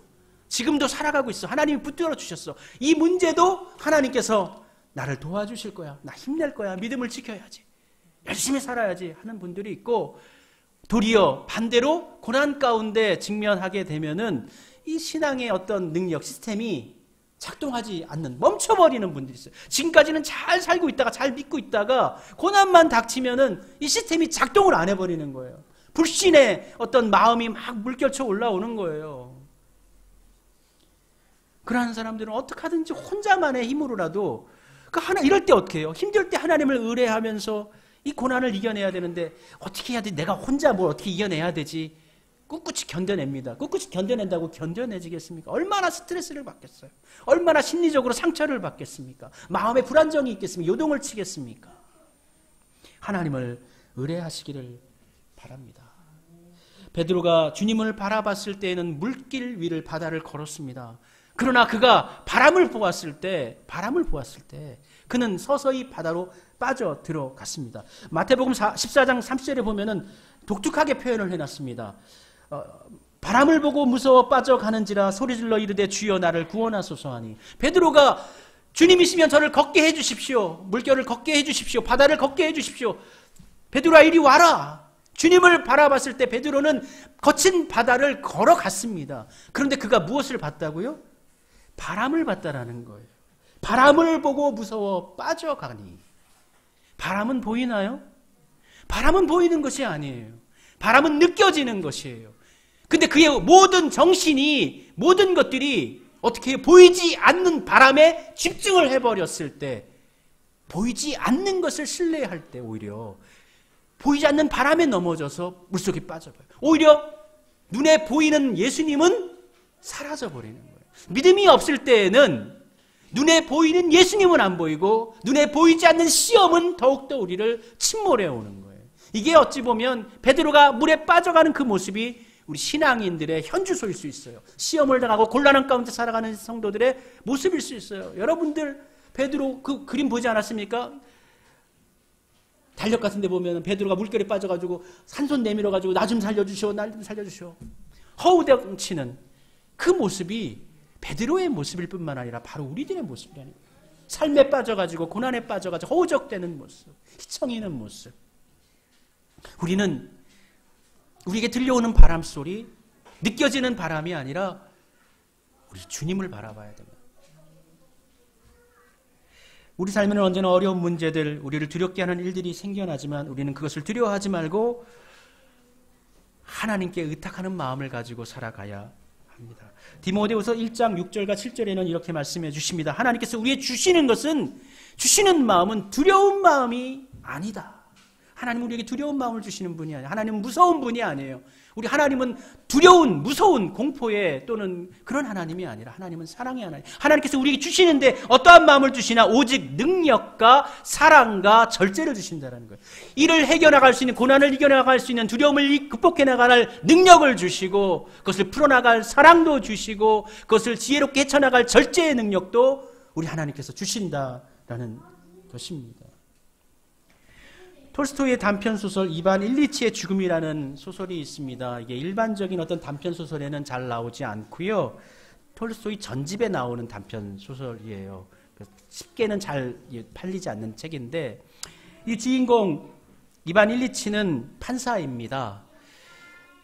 지금도 살아가고 있어. 하나님이 붙들어 주셨어. 이 문제도 하나님께서 나를 도와주실 거야. 나 힘낼 거야. 믿음을 지켜야지. 열심히 살아야지 하는 분들이 있고, 도리어 반대로 고난 가운데 직면하게 되면은 이 신앙의 어떤 능력, 시스템이 작동하지 않는, 멈춰버리는 분들이 있어요. 지금까지는 잘 살고 있다가, 잘 믿고 있다가 고난만 닥치면은 이 시스템이 작동을 안 해버리는 거예요. 불신의 어떤 마음이 막 물결쳐 올라오는 거예요. 그러한 사람들은 어떻게 하든지 혼자만의 힘으로라도 이럴 때 어떻게 해요? 힘들 때 하나님을 의뢰하면서 이 고난을 이겨내야 되는데 어떻게 해야 돼? 내가 혼자 뭘 어떻게 이겨내야 되지? 꿋꿋이 견뎌냅니다. 꿋꿋이 견뎌낸다고 견뎌내지겠습니까? 얼마나 스트레스를 받겠어요? 얼마나 심리적으로 상처를 받겠습니까? 마음에 불안정이 있겠습니까? 요동을 치겠습니까? 하나님을 의뢰하시기를 바랍니다. 베드로가 주님을 바라봤을 때에는 물길 위를 바다를 걸었습니다. 그러나 그가 바람을 보았을 때 그는 서서히 바다로 빠져 들어갔습니다. 마태복음 14장 30절에 보면은 독특하게 표현을 해놨습니다. 바람을 보고 무서워 빠져가는지라 소리질러 이르되 주여 나를 구원하소서 하니, 베드로가 주님이시면 저를 걷게 해주십시오. 물결을 걷게 해주십시오. 바다를 걷게 해주십시오. 베드로아 이리 와라. 주님을 바라봤을 때 베드로는 거친 바다를 걸어갔습니다. 그런데 그가 무엇을 봤다고요? 바람을 봤다라는 거예요. 바람을 보고 무서워 빠져가니. 바람은 보이나요? 바람은 보이는 것이 아니에요. 바람은 느껴지는 것이에요. 근데 그의 모든 정신이, 모든 것들이 어떻게 보이지 않는 바람에 집중을 해버렸을 때, 보이지 않는 것을 신뢰할 때 오히려 보이지 않는 바람에 넘어져서 물속에 빠져버려요. 오히려 눈에 보이는 예수님은 사라져버리는 거예요. 믿음이 없을 때에는 눈에 보이는 예수님은 안 보이고 눈에 보이지 않는 시험은 더욱더 우리를 침몰해 오는 거예요. 이게 어찌 보면 베드로가 물에 빠져가는 그 모습이 우리 신앙인들의 현주소일 수 있어요. 시험을 당하고 곤란한 가운데 살아가는 성도들의 모습일 수 있어요. 여러분들 베드로 그 그림 보지 않았습니까? 달력 같은 데 보면 베드로가 물결에 빠져가지고 산손 내밀어가지고 나 좀 살려주시오, 나 좀 살려주시오. 허우덩치는 그 모습이 베드로의 모습일 뿐만 아니라 바로 우리들의 모습이라는 거예요. 삶에 빠져가지고 고난에 빠져가지고 허우적대는 모습, 희청이는 모습. 우리에게 들려오는 바람 소리, 느껴지는 바람이 아니라 우리 주님을 바라봐야 됩니다. 우리 삶에는 언제나 어려운 문제들, 우리를 두렵게 하는 일들이 생겨나지만 우리는 그것을 두려워하지 말고 하나님께 의탁하는 마음을 가지고 살아가야 합니다. 디모데후서 1장 6절과 7절에는 이렇게 말씀해 주십니다. 하나님께서 우리에게 주시는 것은, 주시는 마음은 두려운 마음이 아니다. 하나님은 우리에게 두려운 마음을 주시는 분이 아니에요. 하나님은 무서운 분이 아니에요. 우리 하나님은 두려운, 무서운 공포에 또는 그런 하나님이 아니라 하나님은 사랑의 하나님. 하나님께서 우리에게 주시는데 어떠한 마음을 주시나 오직 능력과 사랑과 절제를 주신다는 거예요. 이를 해결나갈 수 있는, 고난을 이겨나갈 수 있는, 두려움을 극복해 나갈 능력을 주시고 그것을 풀어나갈 사랑도 주시고 그것을 지혜롭게 헤쳐나갈 절제의 능력도 우리 하나님께서 주신다라는 것입니다. 톨스토이의 단편소설 이반 일리치의 죽음이라는 소설이 있습니다. 이게 일반적인 어떤 단편소설에는 잘 나오지 않고요. 톨스토이 전집에 나오는 단편소설이에요. 쉽게는 잘 팔리지 않는 책인데 이 주인공 이반 일리치는 판사입니다.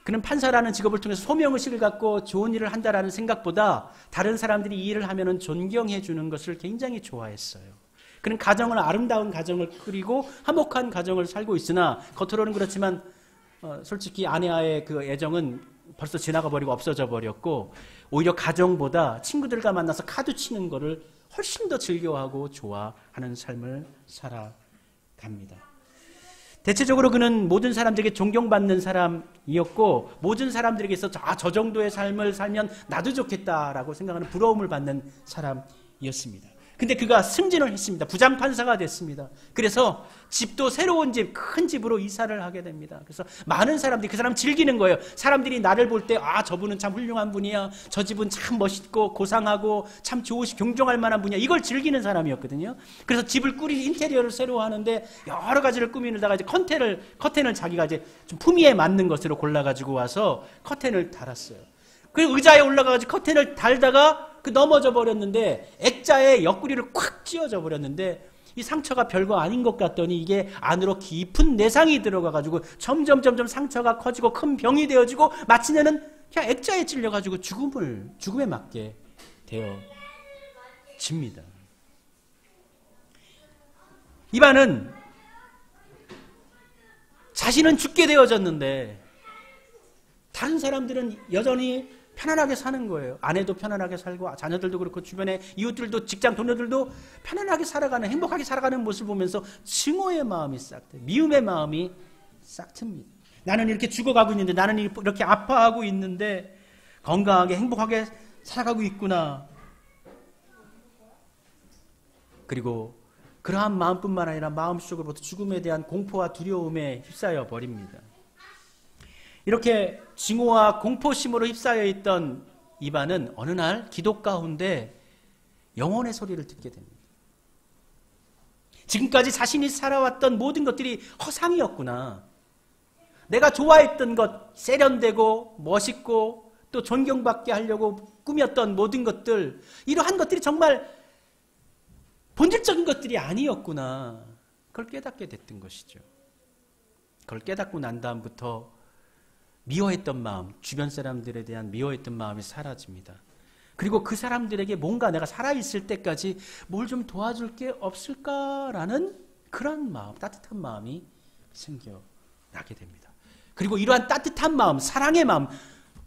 그는 판사라는 직업을 통해서 소명의식을 갖고 좋은 일을 한다라는 생각보다 다른 사람들이 이 일을 하면 존경해 주는 것을 굉장히 좋아했어요. 그는 가정을, 아름다운 가정을 꾸리고 화목한 가정을 살고 있으나 겉으로는 그렇지만 솔직히 아내와의 그 애정은 벌써 지나가 버리고 없어져 버렸고 오히려 가정보다 친구들과 만나서 카드 치는 거를 훨씬 더 즐겨하고 좋아하는 삶을 살아갑니다. 대체적으로 그는 모든 사람들에게 존경받는 사람이었고 모든 사람들에게서 저 정도의 삶을 살면 나도 좋겠다라고 생각하는 부러움을 받는 사람이었습니다. 근데 그가 승진을 했습니다. 부장판사가 됐습니다. 그래서 집도 새로운 집, 큰 집으로 이사를 하게 됩니다. 그래서 많은 사람들이 그 사람 즐기는 거예요. 사람들이 나를 볼 때 저분은 참 훌륭한 분이야. 저 집은 참 멋있고 고상하고 참 경종할 만한 분이야. 이걸 즐기는 사람이었거든요. 그래서 집을 인테리어를 새로 하는데 여러 가지를 꾸미다가 이제 커튼을 자기가 이제 좀 품위에 맞는 것으로 골라가지고 와서 커튼을 달았어요. 그리고 의자에 올라가가지고 커튼을 달다가 넘어져 버렸는데 액자에 옆구리를 콱 찧어져 버렸는데 이 상처가 별거 아닌 것 같더니 이게 안으로 깊은 내상이 들어가가지고 점점 상처가 커지고 큰 병이 되어지고 마침내는 그냥 액자에 찔려가지고 죽음에 맞게 되어집니다. 이반은 자신은 죽게 되어졌는데 다른 사람들은 여전히 편안하게 사는 거예요. 아내도 편안하게 살고 자녀들도 그렇고 주변에 이웃들도 직장 동료들도 편안하게 살아가는, 행복하게 살아가는 모습을 보면서 증오의 마음이 싹 듭니다. 미움의 마음이 싹 듭니다. 나는 이렇게 죽어가고 있는데, 나는 이렇게 아파하고 있는데 건강하게 행복하게 살아가고 있구나. 그리고 그러한 마음뿐만 아니라 마음속으로부터 죽음에 대한 공포와 두려움에 휩싸여 버립니다. 이렇게 증오와 공포심으로 휩싸여 있던 이반은 어느 날 기도 가운데 영혼의 소리를 듣게 됩니다. 지금까지 자신이 살아왔던 모든 것들이 허상이었구나. 내가 좋아했던 것, 세련되고 멋있고 또 존경받게 하려고 꾸몄던 모든 것들, 이러한 것들이 정말 본질적인 것들이 아니었구나. 그걸 깨닫게 됐던 것이죠. 그걸 깨닫고 난 다음부터 미워했던 마음, 주변 사람들에 대한 미워했던 마음이 사라집니다. 그리고 그 사람들에게 뭔가 내가 살아있을 때까지 뭘 좀 도와줄 게 없을까라는 그런 마음, 따뜻한 마음이 생겨나게 됩니다. 그리고 이러한 따뜻한 마음, 사랑의 마음,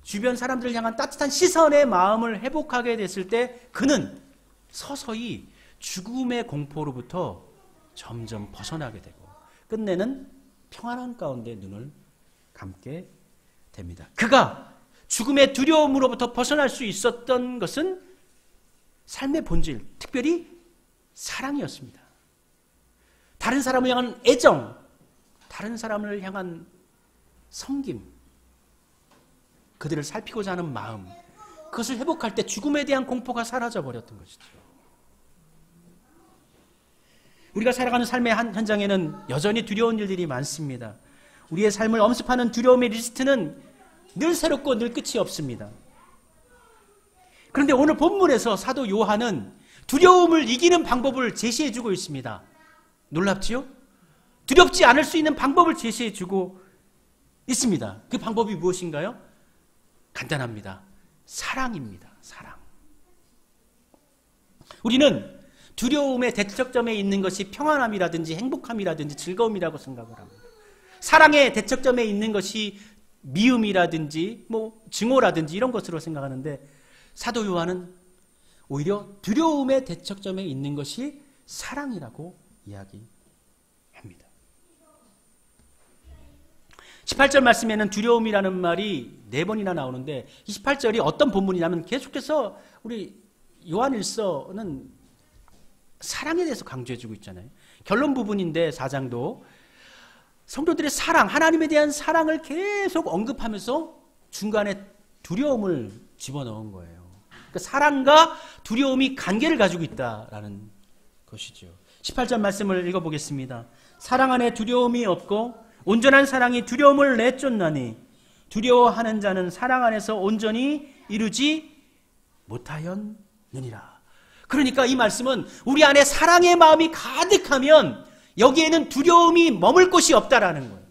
주변 사람들을 향한 따뜻한 시선의 마음을 회복하게 됐을 때 그는 서서히 죽음의 공포로부터 점점 벗어나게 되고 끝내는 평안한 가운데 눈을 감게 됩니다. 그가 죽음의 두려움으로부터 벗어날 수 있었던 것은 삶의 본질, 특별히 사랑이었습니다. 다른 사람을 향한 애정, 다른 사람을 향한 섬김, 그들을 살피고자 하는 마음, 그것을 회복할 때 죽음에 대한 공포가 사라져 버렸던 것이죠. 우리가 살아가는 삶의 현장에는 여전히 두려운 일들이 많습니다. 우리의 삶을 엄습하는 두려움의 리스트는 늘 새롭고 늘 끝이 없습니다. 그런데 오늘 본문에서 사도 요한은 두려움을 이기는 방법을 제시해주고 있습니다. 놀랍지요? 두렵지 않을 수 있는 방법을 제시해주고 있습니다. 그 방법이 무엇인가요? 간단합니다. 사랑입니다. 사랑. 우리는 두려움의 대척점에 있는 것이 평안함이라든지 행복함이라든지 즐거움이라고 생각을 합니다. 사랑의 대척점에 있는 것이 미움이라든지 증오라든지 이런 것으로 생각하는데 사도 요한은 오히려 두려움의 대척점에 있는 것이 사랑이라고 이야기합니다. 18절 말씀에는 두려움이라는 말이 4번이나 나오는데 28절이 어떤 본문이냐면 계속해서 우리 요한일서는 사랑에 대해서 강조해주고 있잖아요. 결론 부분인데 4장도 성도들의 사랑, 하나님에 대한 사랑을 계속 언급하면서 중간에 두려움을 집어넣은 거예요. 그러니까 사랑과 두려움이 관계를 가지고 있다라는 것이죠. 18절 말씀을 읽어보겠습니다. 사랑 안에 두려움이 없고 온전한 사랑이 두려움을 내쫓나니 두려워하는 자는 사랑 안에서 온전히 이루지 못하였느니라. 그러니까 이 말씀은 우리 안에 사랑의 마음이 가득하면 여기에는 두려움이 머물 곳이 없다라는 거예요.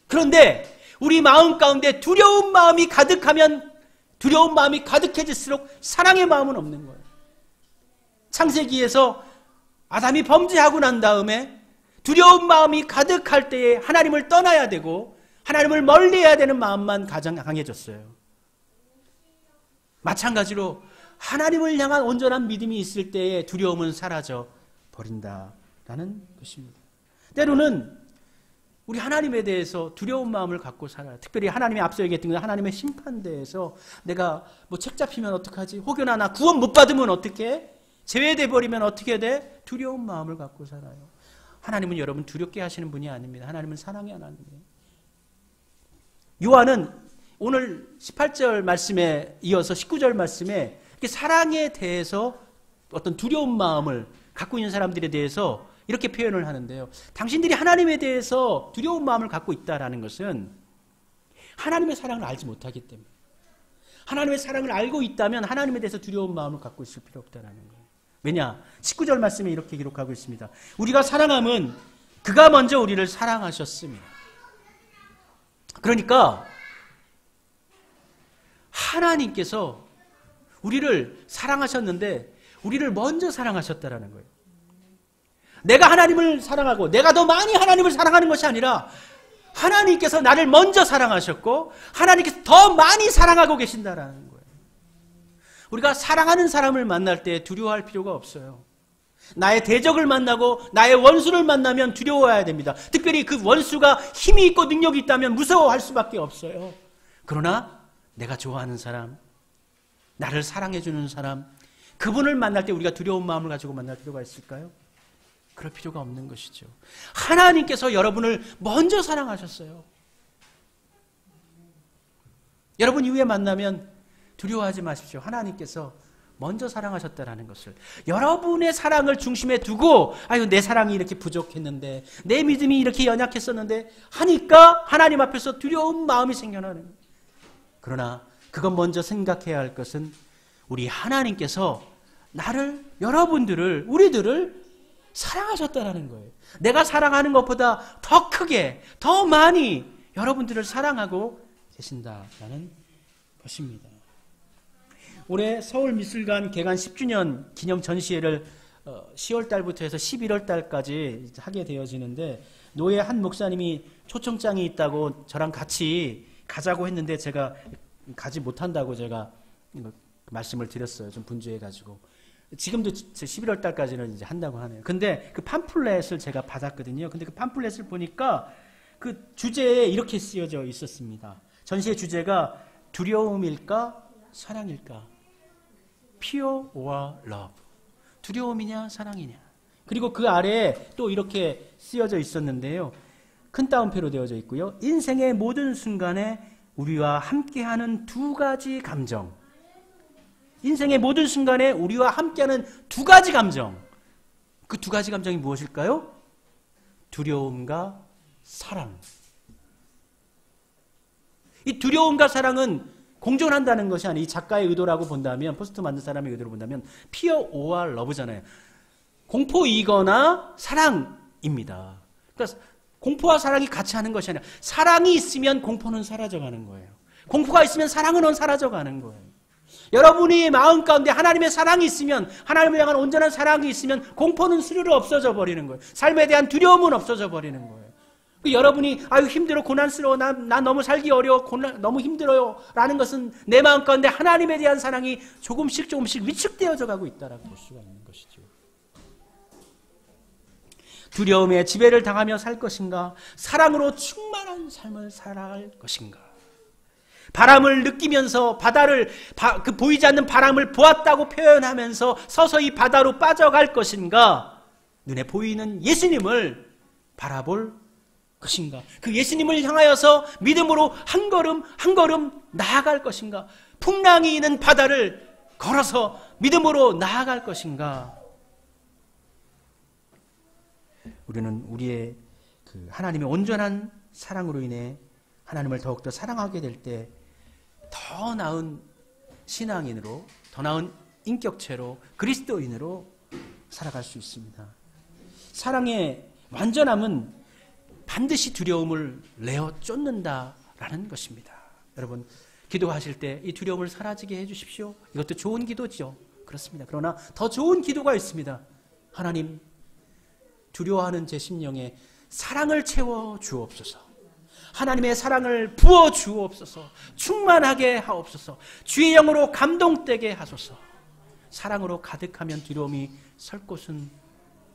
그런데 우리 마음 가운데 두려운 마음이 가득하면 두려운 마음이 가득해질수록 사랑의 마음은 없는 거예요. 창세기에서 아담이 범죄하고 난 다음에 두려운 마음이 가득할 때에 하나님을 떠나야 되고 하나님을 멀리해야 되는 마음만 가장 강해졌어요. 마찬가지로 하나님을 향한 온전한 믿음이 있을 때에 두려움은 사라져 버린다라는 것입니다. 때로는 우리 하나님에 대해서 두려운 마음을 갖고 살아요. 특별히 하나님의 앞서 얘기했던 건 하나님의 심판대에서 내가 뭐 책 잡히면 어떡하지? 혹여나 나 구원 못 받으면 어떡해? 제외돼 버리면 어떻게 돼? 두려운 마음을 갖고 살아요. 하나님은 여러분 두렵게 하시는 분이 아닙니다. 하나님은 사랑의 하나님이에요. 요한은 오늘 18절 말씀에 이어서 19절 말씀에 사랑에 대해서 어떤 두려운 마음을 갖고 있는 사람들에 대해서 이렇게 표현을 하는데요. 당신들이 하나님에 대해서 두려운 마음을 갖고 있다는 것은 하나님의 사랑을 알지 못하기 때문에, 하나님의 사랑을 알고 있다면 하나님에 대해서 두려운 마음을 갖고 있을 필요 없다는 거예요. 왜냐? 19절 말씀에 이렇게 기록하고 있습니다. 우리가 사랑함은 그가 먼저 우리를 사랑하셨습니다. 그러니까 하나님께서 우리를 사랑하셨는데 우리를 먼저 사랑하셨다라는 거예요. 내가 하나님을 사랑하고 내가 더 많이 하나님을 사랑하는 것이 아니라 하나님께서 나를 먼저 사랑하셨고 하나님께서 더 많이 사랑하고 계신다라는 거예요. 우리가 사랑하는 사람을 만날 때 두려워할 필요가 없어요. 나의 대적을 만나고 나의 원수를 만나면 두려워해야 됩니다. 특별히 그 원수가 힘이 있고 능력이 있다면 무서워할 수밖에 없어요. 그러나 내가 좋아하는 사람, 나를 사랑해주는 사람, 그분을 만날 때 우리가 두려운 마음을 가지고 만날 필요가 있을까요? 그럴 필요가 없는 것이죠. 하나님께서 여러분을 먼저 사랑하셨어요. 여러분 이후에 만나면 두려워하지 마십시오. 하나님께서 먼저 사랑하셨다라는 것을, 여러분의 사랑을 중심에 두고 아유 내 사랑이 이렇게 부족했는데 내 믿음이 이렇게 연약했었는데 하니까 하나님 앞에서 두려운 마음이 생겨나는 거예요. 그러나 그건 먼저 생각해야 할 것은 우리 하나님께서 나를, 여러분들을, 우리들을 사랑하셨다라는 거예요. 내가 사랑하는 것보다 더 크게, 더 많이 여러분들을 사랑하고 계신다라는 것입니다. 올해 서울미술관 개관 10주년 기념 전시회를 10월 달부터 해서 11월 달까지 하게 되어지는데, 노예 한 목사님이 초청장이 있다고 저랑 같이 가자고 했는데 제가 가지 못한다고 제가 말씀을 드렸어요. 좀 분주해가지고. 지금도 11월 달까지는 이제 한다고 하네요. 근데 그 팜플렛을 제가 받았거든요. 근데 그 팜플렛을 보니까 그 주제에 이렇게 쓰여져 있었습니다. 전시의 주제가 두려움일까? 사랑일까? Fear or love. 두려움이냐? 사랑이냐? 그리고 그 아래에 또 이렇게 쓰여져 있었는데요. 큰 따옴표로 되어져 있고요. 인생의 모든 순간에 우리와 함께하는 두 가지 감정. 인생의 모든 순간에 우리와 함께하는 두 가지 감정. 그 두 가지 감정이 무엇일까요? 두려움과 사랑. 이 두려움과 사랑은 공존한다는 것이 아니라 이 작가의 의도라고 본다면, 포스트 만든 사람의 의도로 본다면 Fear or Love잖아요. 공포이거나 사랑입니다. 그러니까 공포와 사랑이 같이 하는 것이 아니라 사랑이 있으면 공포는 사라져가는 거예요. 공포가 있으면 사랑은 사라져가는 거예요. 여러분이 마음 가운데 하나님의 사랑이 있으면, 하나님을 향한 온전한 사랑이 있으면 공포는 스르르 없어져 버리는 거예요. 삶에 대한 두려움은 없어져 버리는 거예요. 여러분이 아유 힘들어, 고난스러워, 나 너무 살기 어려워, 너무 힘들어요 라는 것은 내 마음 가운데 하나님에 대한 사랑이 조금씩 위축되어져 가고 있다라고 볼 수가 있는 것이죠. 두려움에 지배를 당하며 살 것인가, 사랑으로 충만한 어떠한 삶을 살아갈 것인가? 바람을 느끼면서 바다를 그 보이지 않는 바람을 보았다고 표현하면서 서서히 바다로 빠져갈 것인가? 눈에 보이는 예수님을 바라볼 것인가? 그 예수님을 향하여서 믿음으로 한 걸음 한 걸음 나아갈 것인가? 풍랑이 있는 바다를 걸어서 믿음으로 나아갈 것인가? 우리는 우리의 그 하나님의 온전한 사랑으로 인해 하나님을 더욱더 사랑하게 될 때 더 나은 신앙인으로, 더 나은 인격체로, 그리스도인으로 살아갈 수 있습니다. 사랑의 완전함은 반드시 두려움을 내어 쫓는다라는 것입니다. 여러분, 기도하실 때 이 두려움을 사라지게 해주십시오. 이것도 좋은 기도죠. 그렇습니다. 그러나 더 좋은 기도가 있습니다. 하나님, 두려워하는 제 심령에 사랑을 채워 주옵소서. 하나님의 사랑을 부어 주옵소서. 충만하게 하옵소서. 주의 영으로 감동되게 하소서. 사랑으로 가득하면 두려움이 설 곳은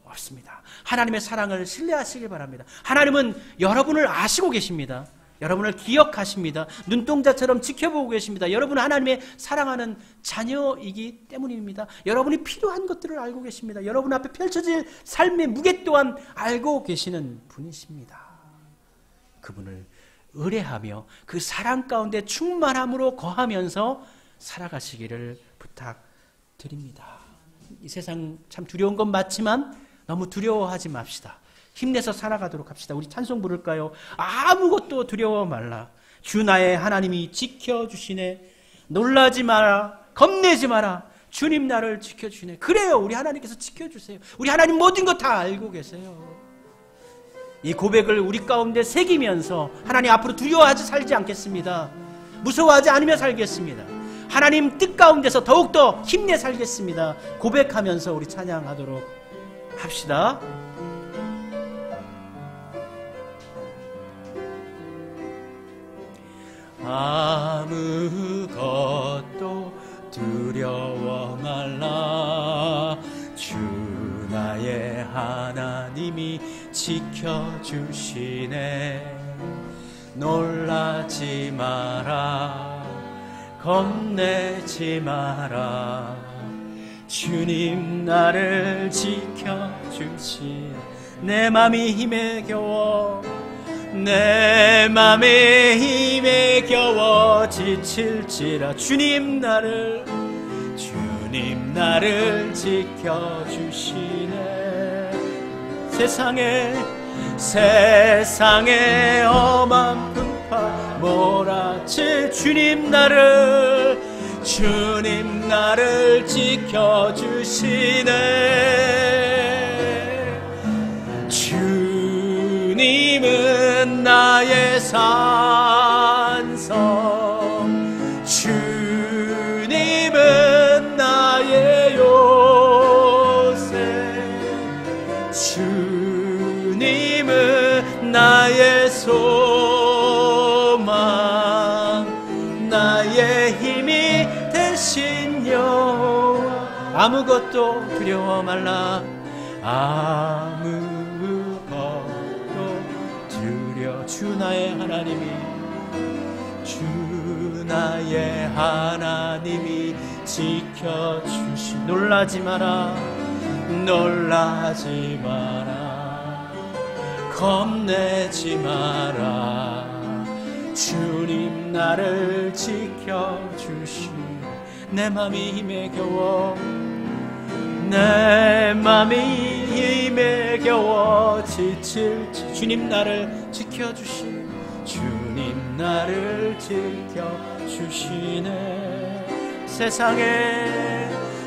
없습니다. 하나님의 사랑을 신뢰하시길 바랍니다. 하나님은 여러분을 아시고 계십니다. 여러분을 기억하십니다. 눈동자처럼 지켜보고 계십니다. 여러분은 하나님의 사랑하는 자녀이기 때문입니다. 여러분이 필요한 것들을 알고 계십니다. 여러분 앞에 펼쳐질 삶의 무게 또한 알고 계시는 분이십니다. 그분을 의뢰하며 그 사랑 가운데 충만함으로 거하면서 살아가시기를 부탁드립니다. 이 세상 참 두려운 건 맞지만 너무 두려워하지 맙시다. 힘내서 살아가도록 합시다. 우리 찬송 부를까요? 아무것도 두려워 말라. 주 나의 하나님이 지켜주시네. 놀라지 마라. 겁내지 마라. 주님 나를 지켜주시네. 그래요. 우리 하나님께서 지켜주세요. 우리 하나님 모든 것 다 알고 계세요. 이 고백을 우리 가운데 새기면서 하나님 앞으로 두려워하지 살지 않겠습니다. 무서워하지 않으며 살겠습니다. 하나님 뜻 가운데서 더욱더 힘내 살겠습니다. 고백하면서 우리 찬양하도록 합시다. 아무것도 두려워 말라. 주 나의 하나님이 지켜주시네. 놀라지 마라. 겁내지 마라. 주님 나를 지켜주시네. 내 맘이 힘에 겨워, 내 맘에 힘에 겨워 지칠지라. 주님 나를 지켜주시네. 세상에 험한 풍파 몰아칠 주님 나를 지켜주시네. 주님은 나의 산성, 주님은 나의 요새, 주님은 나의 소망, 나의 힘이 되신 여호와. 아무것도 두려워 말라. 주 나의 하나님이 지켜주시. 놀라지 마라. 겁내지 마라. 주님 나를 지켜주시. 내 맘이 힘에 겨워, 내 맘이 힘에 겨워 지칠지. 주님 나를 지켜주시. 주님 나를 지켜주시네.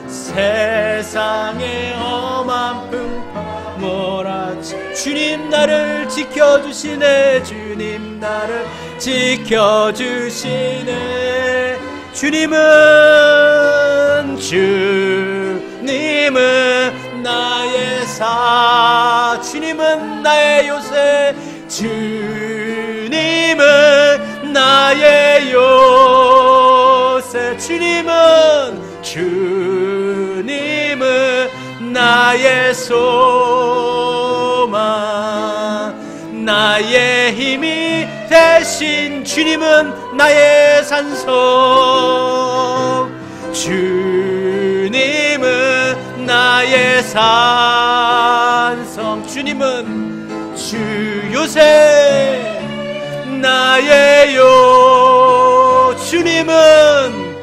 세상에 험한 풍파 몰아치 주님 나를 지켜주시네. 주님 나를 지켜주시네. 주님은 나의 주님은 나의 요새, 주님은 나의 요새, 주님은 나의 소망, 나의 힘이 되신 주님은 나의 산성, 주님은 나의 산성, 주님은 주 요새 나의 요, 주님은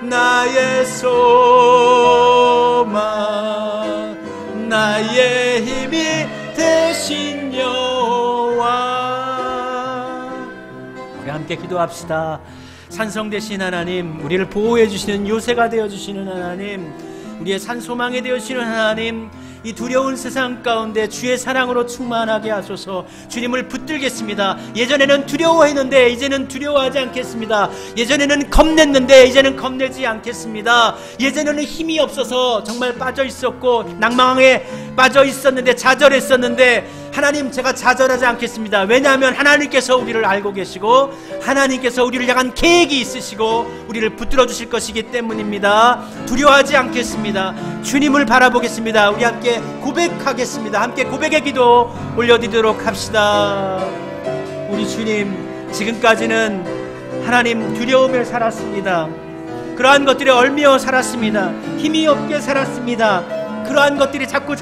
나의 소망, 나의 힘이 되신 여호와. 우리 함께 기도합시다. 산성 되신 하나님, 우리를 보호해 주시는 요새가 되어 주시는 하나님, 우리의 산소망이 되어 주시는 하나님, 이 두려운 세상 가운데 주의 사랑으로 충만하게 하소서. 주님을 붙들겠습니다. 예전에는 두려워했는데 이제는 두려워하지 않겠습니다. 예전에는 겁냈는데 이제는 겁내지 않겠습니다. 예전에는 힘이 없어서 정말 빠져 있었고 낭망에 빠져 있었는데 좌절했었는데, 하나님, 제가 좌절하지 않겠습니다. 왜냐하면 하나님께서 우리를 알고 계시고 하나님께서 우리를 향한 계획이 있으시고 우리를 붙들어 주실 것이기 때문입니다. 두려워하지 않겠습니다. 주님을 바라보겠습니다. 우리 함께 고백하겠습니다. 함께 고백의 기도 올려드리도록 합시다. 우리 주님, 지금까지는 하나님 두려움에 살았습니다. 그러한 것들에 얽매여 살았습니다. 힘이 없게 살았습니다. 그러한 것들이 자꾸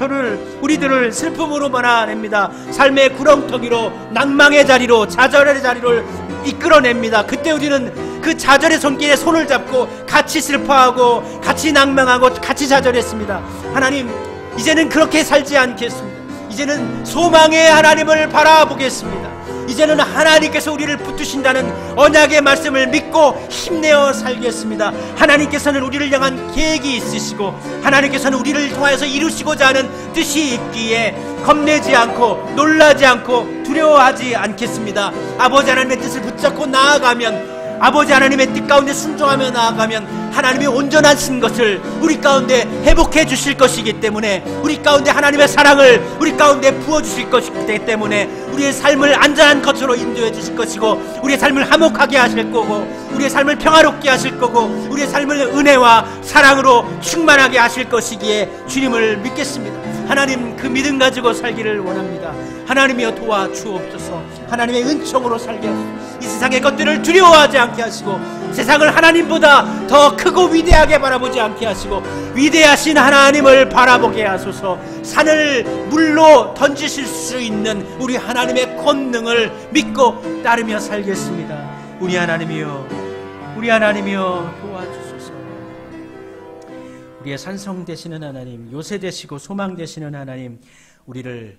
우리들을 슬픔으로 몰아냅니다. 삶의 구렁텅이로, 낭망의 자리로, 좌절의 자리를 이끌어냅니다. 그때 우리는 그 좌절의 손길에 손을 잡고 같이 슬퍼하고 같이 낭망하고 같이 좌절했습니다. 하나님, 이제는 그렇게 살지 않겠습니다. 이제는 소망의 하나님을 바라보겠습니다. 이제는 하나님께서 우리를 붙드신다는 언약의 말씀을 믿고 힘내어 살겠습니다. 하나님께서는 우리를 향한 계획이 있으시고 하나님께서는 우리를 통하여서 이루시고자 하는 뜻이 있기에 겁내지 않고 놀라지 않고 두려워하지 않겠습니다. 아버지 하나님의 뜻을 붙잡고 나아가면, 아버지 하나님의 뜻 가운데 순종하며 나아가면 하나님의 온전하신 것을 우리 가운데 회복해 주실 것이기 때문에, 우리 가운데 하나님의 사랑을 우리 가운데 부어주실 것이기 때문에 우리의 삶을 안전한 것으로 인도해 주실 것이고, 우리의 삶을 화목하게 하실 거고, 우리의 삶을 평화롭게 하실 거고, 우리의 삶을 은혜와 사랑으로 충만하게 하실 것이기에 주님을 믿겠습니다. 하나님, 그 믿음 가지고 살기를 원합니다. 하나님이여 도와주옵소서. 하나님의 은총으로 살게 하시고 이 세상의 것들을 두려워하지 않게 하시고 세상을 하나님보다 더 크고 위대하게 바라보지 않게 하시고 위대하신 하나님을 바라보게 하소서. 산을 물로 던지실 수 있는 우리 하나님의 권능을 믿고 따르며 살겠습니다. 우리 하나님이여, 우리 하나님이여 도와주소서. 우리의 산성 되시는 하나님, 요새 되시고 소망 되시는 하나님, 우리를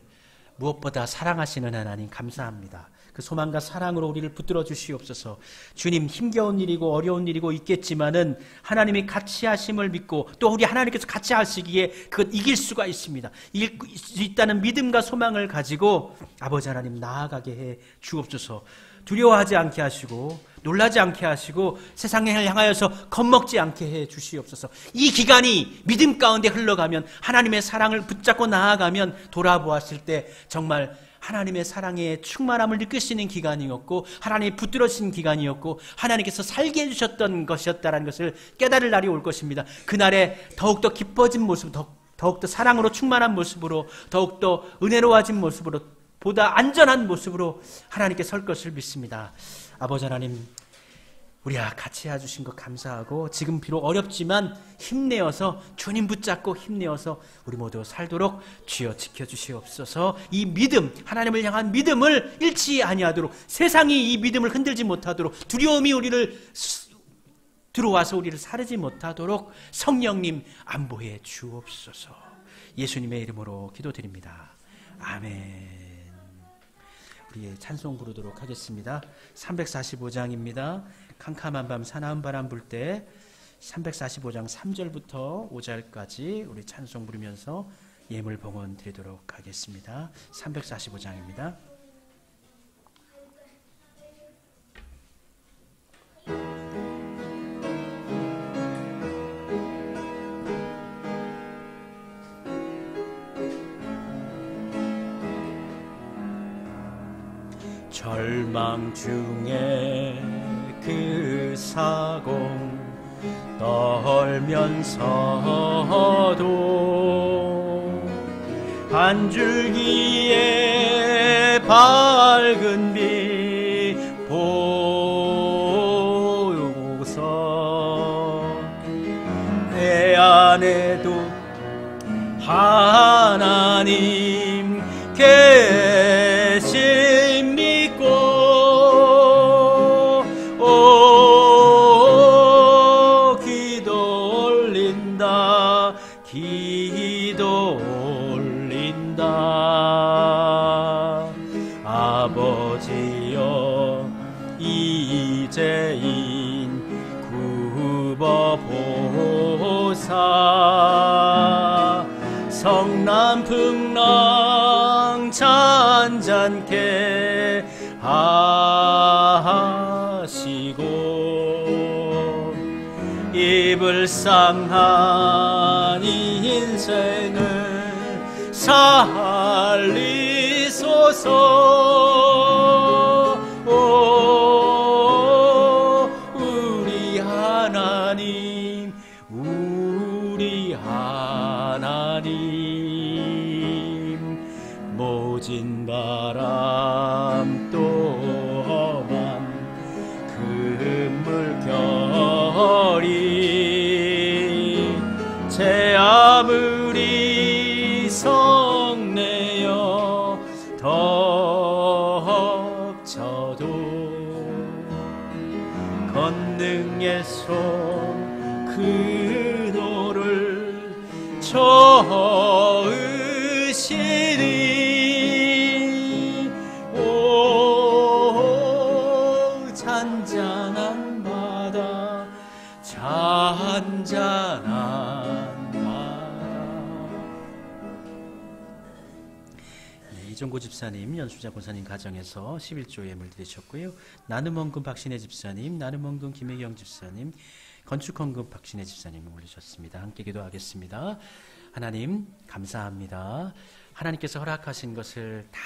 무엇보다 사랑하시는 하나님 감사합니다. 그 소망과 사랑으로 우리를 붙들어 주시옵소서. 주님, 힘겨운 일이고 어려운 일이고 있겠지만은 하나님이 같이 하심을 믿고 또 우리 하나님께서 같이 하시기에 그것 이길 수가 있습니다. 이길 수 있다는 믿음과 소망을 가지고 아버지 하나님 나아가게 해 주옵소서. 두려워하지 않게 하시고 놀라지 않게 하시고 세상을 향하여서 겁먹지 않게 해 주시옵소서. 이 기간이 믿음 가운데 흘러가면, 하나님의 사랑을 붙잡고 나아가면 돌아보았을 때 정말 하나님의 사랑의 충만함을 느낄 수 있는 기간이었고, 하나님이 붙들어주신 기간이었고, 하나님께서 살게 해주셨던 것이었다는 것을 깨달을 날이 올 것입니다. 그날에 더욱더 기뻐진 모습, 더욱더 사랑으로 충만한 모습으로, 더욱더 은혜로워진 모습으로, 보다 안전한 모습으로 하나님께 설 것을 믿습니다. 아버지 하나님, 우리와 같이 해주신 것 감사하고, 지금 비록 어렵지만 힘내어서 주님 붙잡고 힘내어서 우리 모두 살도록 주여 지켜주시옵소서. 이 믿음, 하나님을 향한 믿음을 잃지 아니하도록, 세상이 이 믿음을 흔들지 못하도록, 두려움이 우리를 들어와서 우리를 사르지 못하도록 성령님 안보해 주옵소서. 예수님의 이름으로 기도드립니다. 아멘. 우리의 찬송 부르도록 하겠습니다. 345장입니다. 캄캄한 밤 사나운 바람 불 때 345장 3절부터 5절까지 우리 찬송 부르면서 예물 봉헌 드리도록 하겠습니다. 345장입니다. 절망 중에 그 사공 떨면서도 한 줄기의 밝은 빛 보소서. 내 안에도 하나님 계심 믿고 기도 올린다 기도 올린다. 아버지여 이제인 굽어보사. 성남풍랑 잔잔케 하시고 입을 상한 인생을 살리소서. 우리 하나님 우리 하나님 모진 바람 또한 그 물결이 제 아무리 성내어 덮쳐도 권능의 손 그노를 저으시니 오 잔잔한 바다 잔잔한 바다. 이종고 집사님, 연수자 권사님 가정에서 11조 예물 드리셨고요. 나눔원금 박신혜 집사님, 나눔원금 김혜경 집사님, 건축헌금 박신혜 집사님 올리셨습니다. 함께 기도하겠습니다. 하나님 감사합니다. 하나님께서 허락하신 것을 다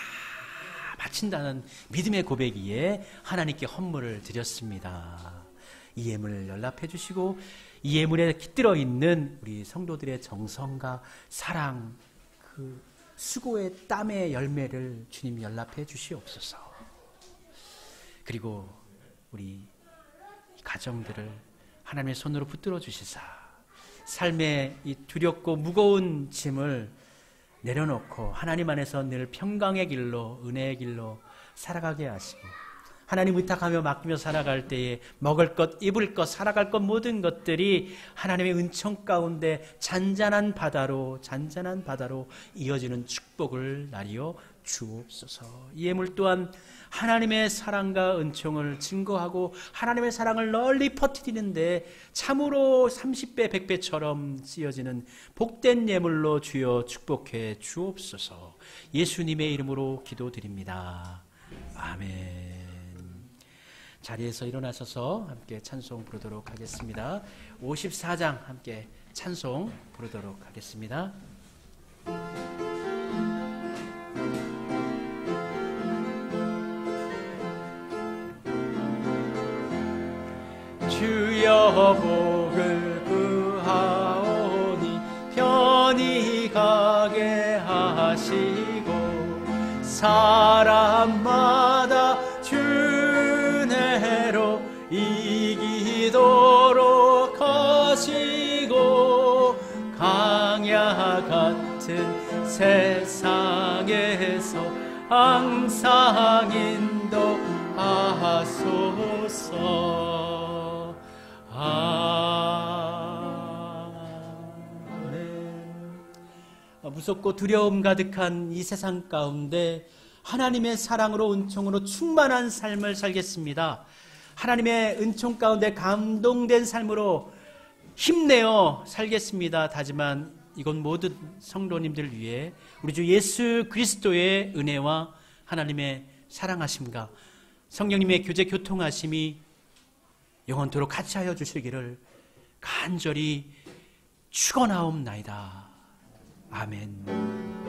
바친다는 믿음의 고백이에 하나님께 헌물을 드렸습니다. 이 예물을 연락해 주시고 이 예물에 깃들어 있는 우리 성도들의 정성과 사랑, 그 수고의 땀의 열매를 주님 연락해 주시옵소서. 그리고 우리 가정들을 하나님의 손으로 붙들어 주시사 삶의 이 두렵고 무거운 짐을 내려놓고 하나님 안에서 늘 평강의 길로 은혜의 길로 살아가게 하시고 하나님 의탁하며 맡기며 살아갈 때에 먹을 것, 입을 것, 살아갈 것 모든 것들이 하나님의 은총 가운데 잔잔한 바다로 이어지는 축복을 나리어 주옵소서. 이 예물 또한 하나님의 사랑과 은총을 증거하고 하나님의 사랑을 널리 퍼뜨리는데 참으로 30배, 100배처럼 쓰여지는 복된 예물로 주여 축복해 주옵소서. 예수님의 이름으로 기도드립니다. 아멘. 자리에서 일어나셔서 함께 찬송 부르도록 하겠습니다. 54장 함께 찬송 부르도록 하겠습니다. 주여 복을 구하오니 편히 가게 하시고 사람마다 주내로 이기도록 하시고 강야 같은 세상에서 항상 인도하소서. 아멘. 무섭고 두려움 가득한 이 세상 가운데 하나님의 사랑으로 은총으로 충만한 삶을 살겠습니다. 하나님의 은총 가운데 감동된 삶으로 힘내어 살겠습니다. 다지만 이건 모든 성도님들 위해 우리 주 예수 그리스도의 은혜와 하나님의 사랑하심과 성령님의 교제 교통하심이 영원토록 같이 하여 주시기를 간절히 축원하옵나이다. 아멘.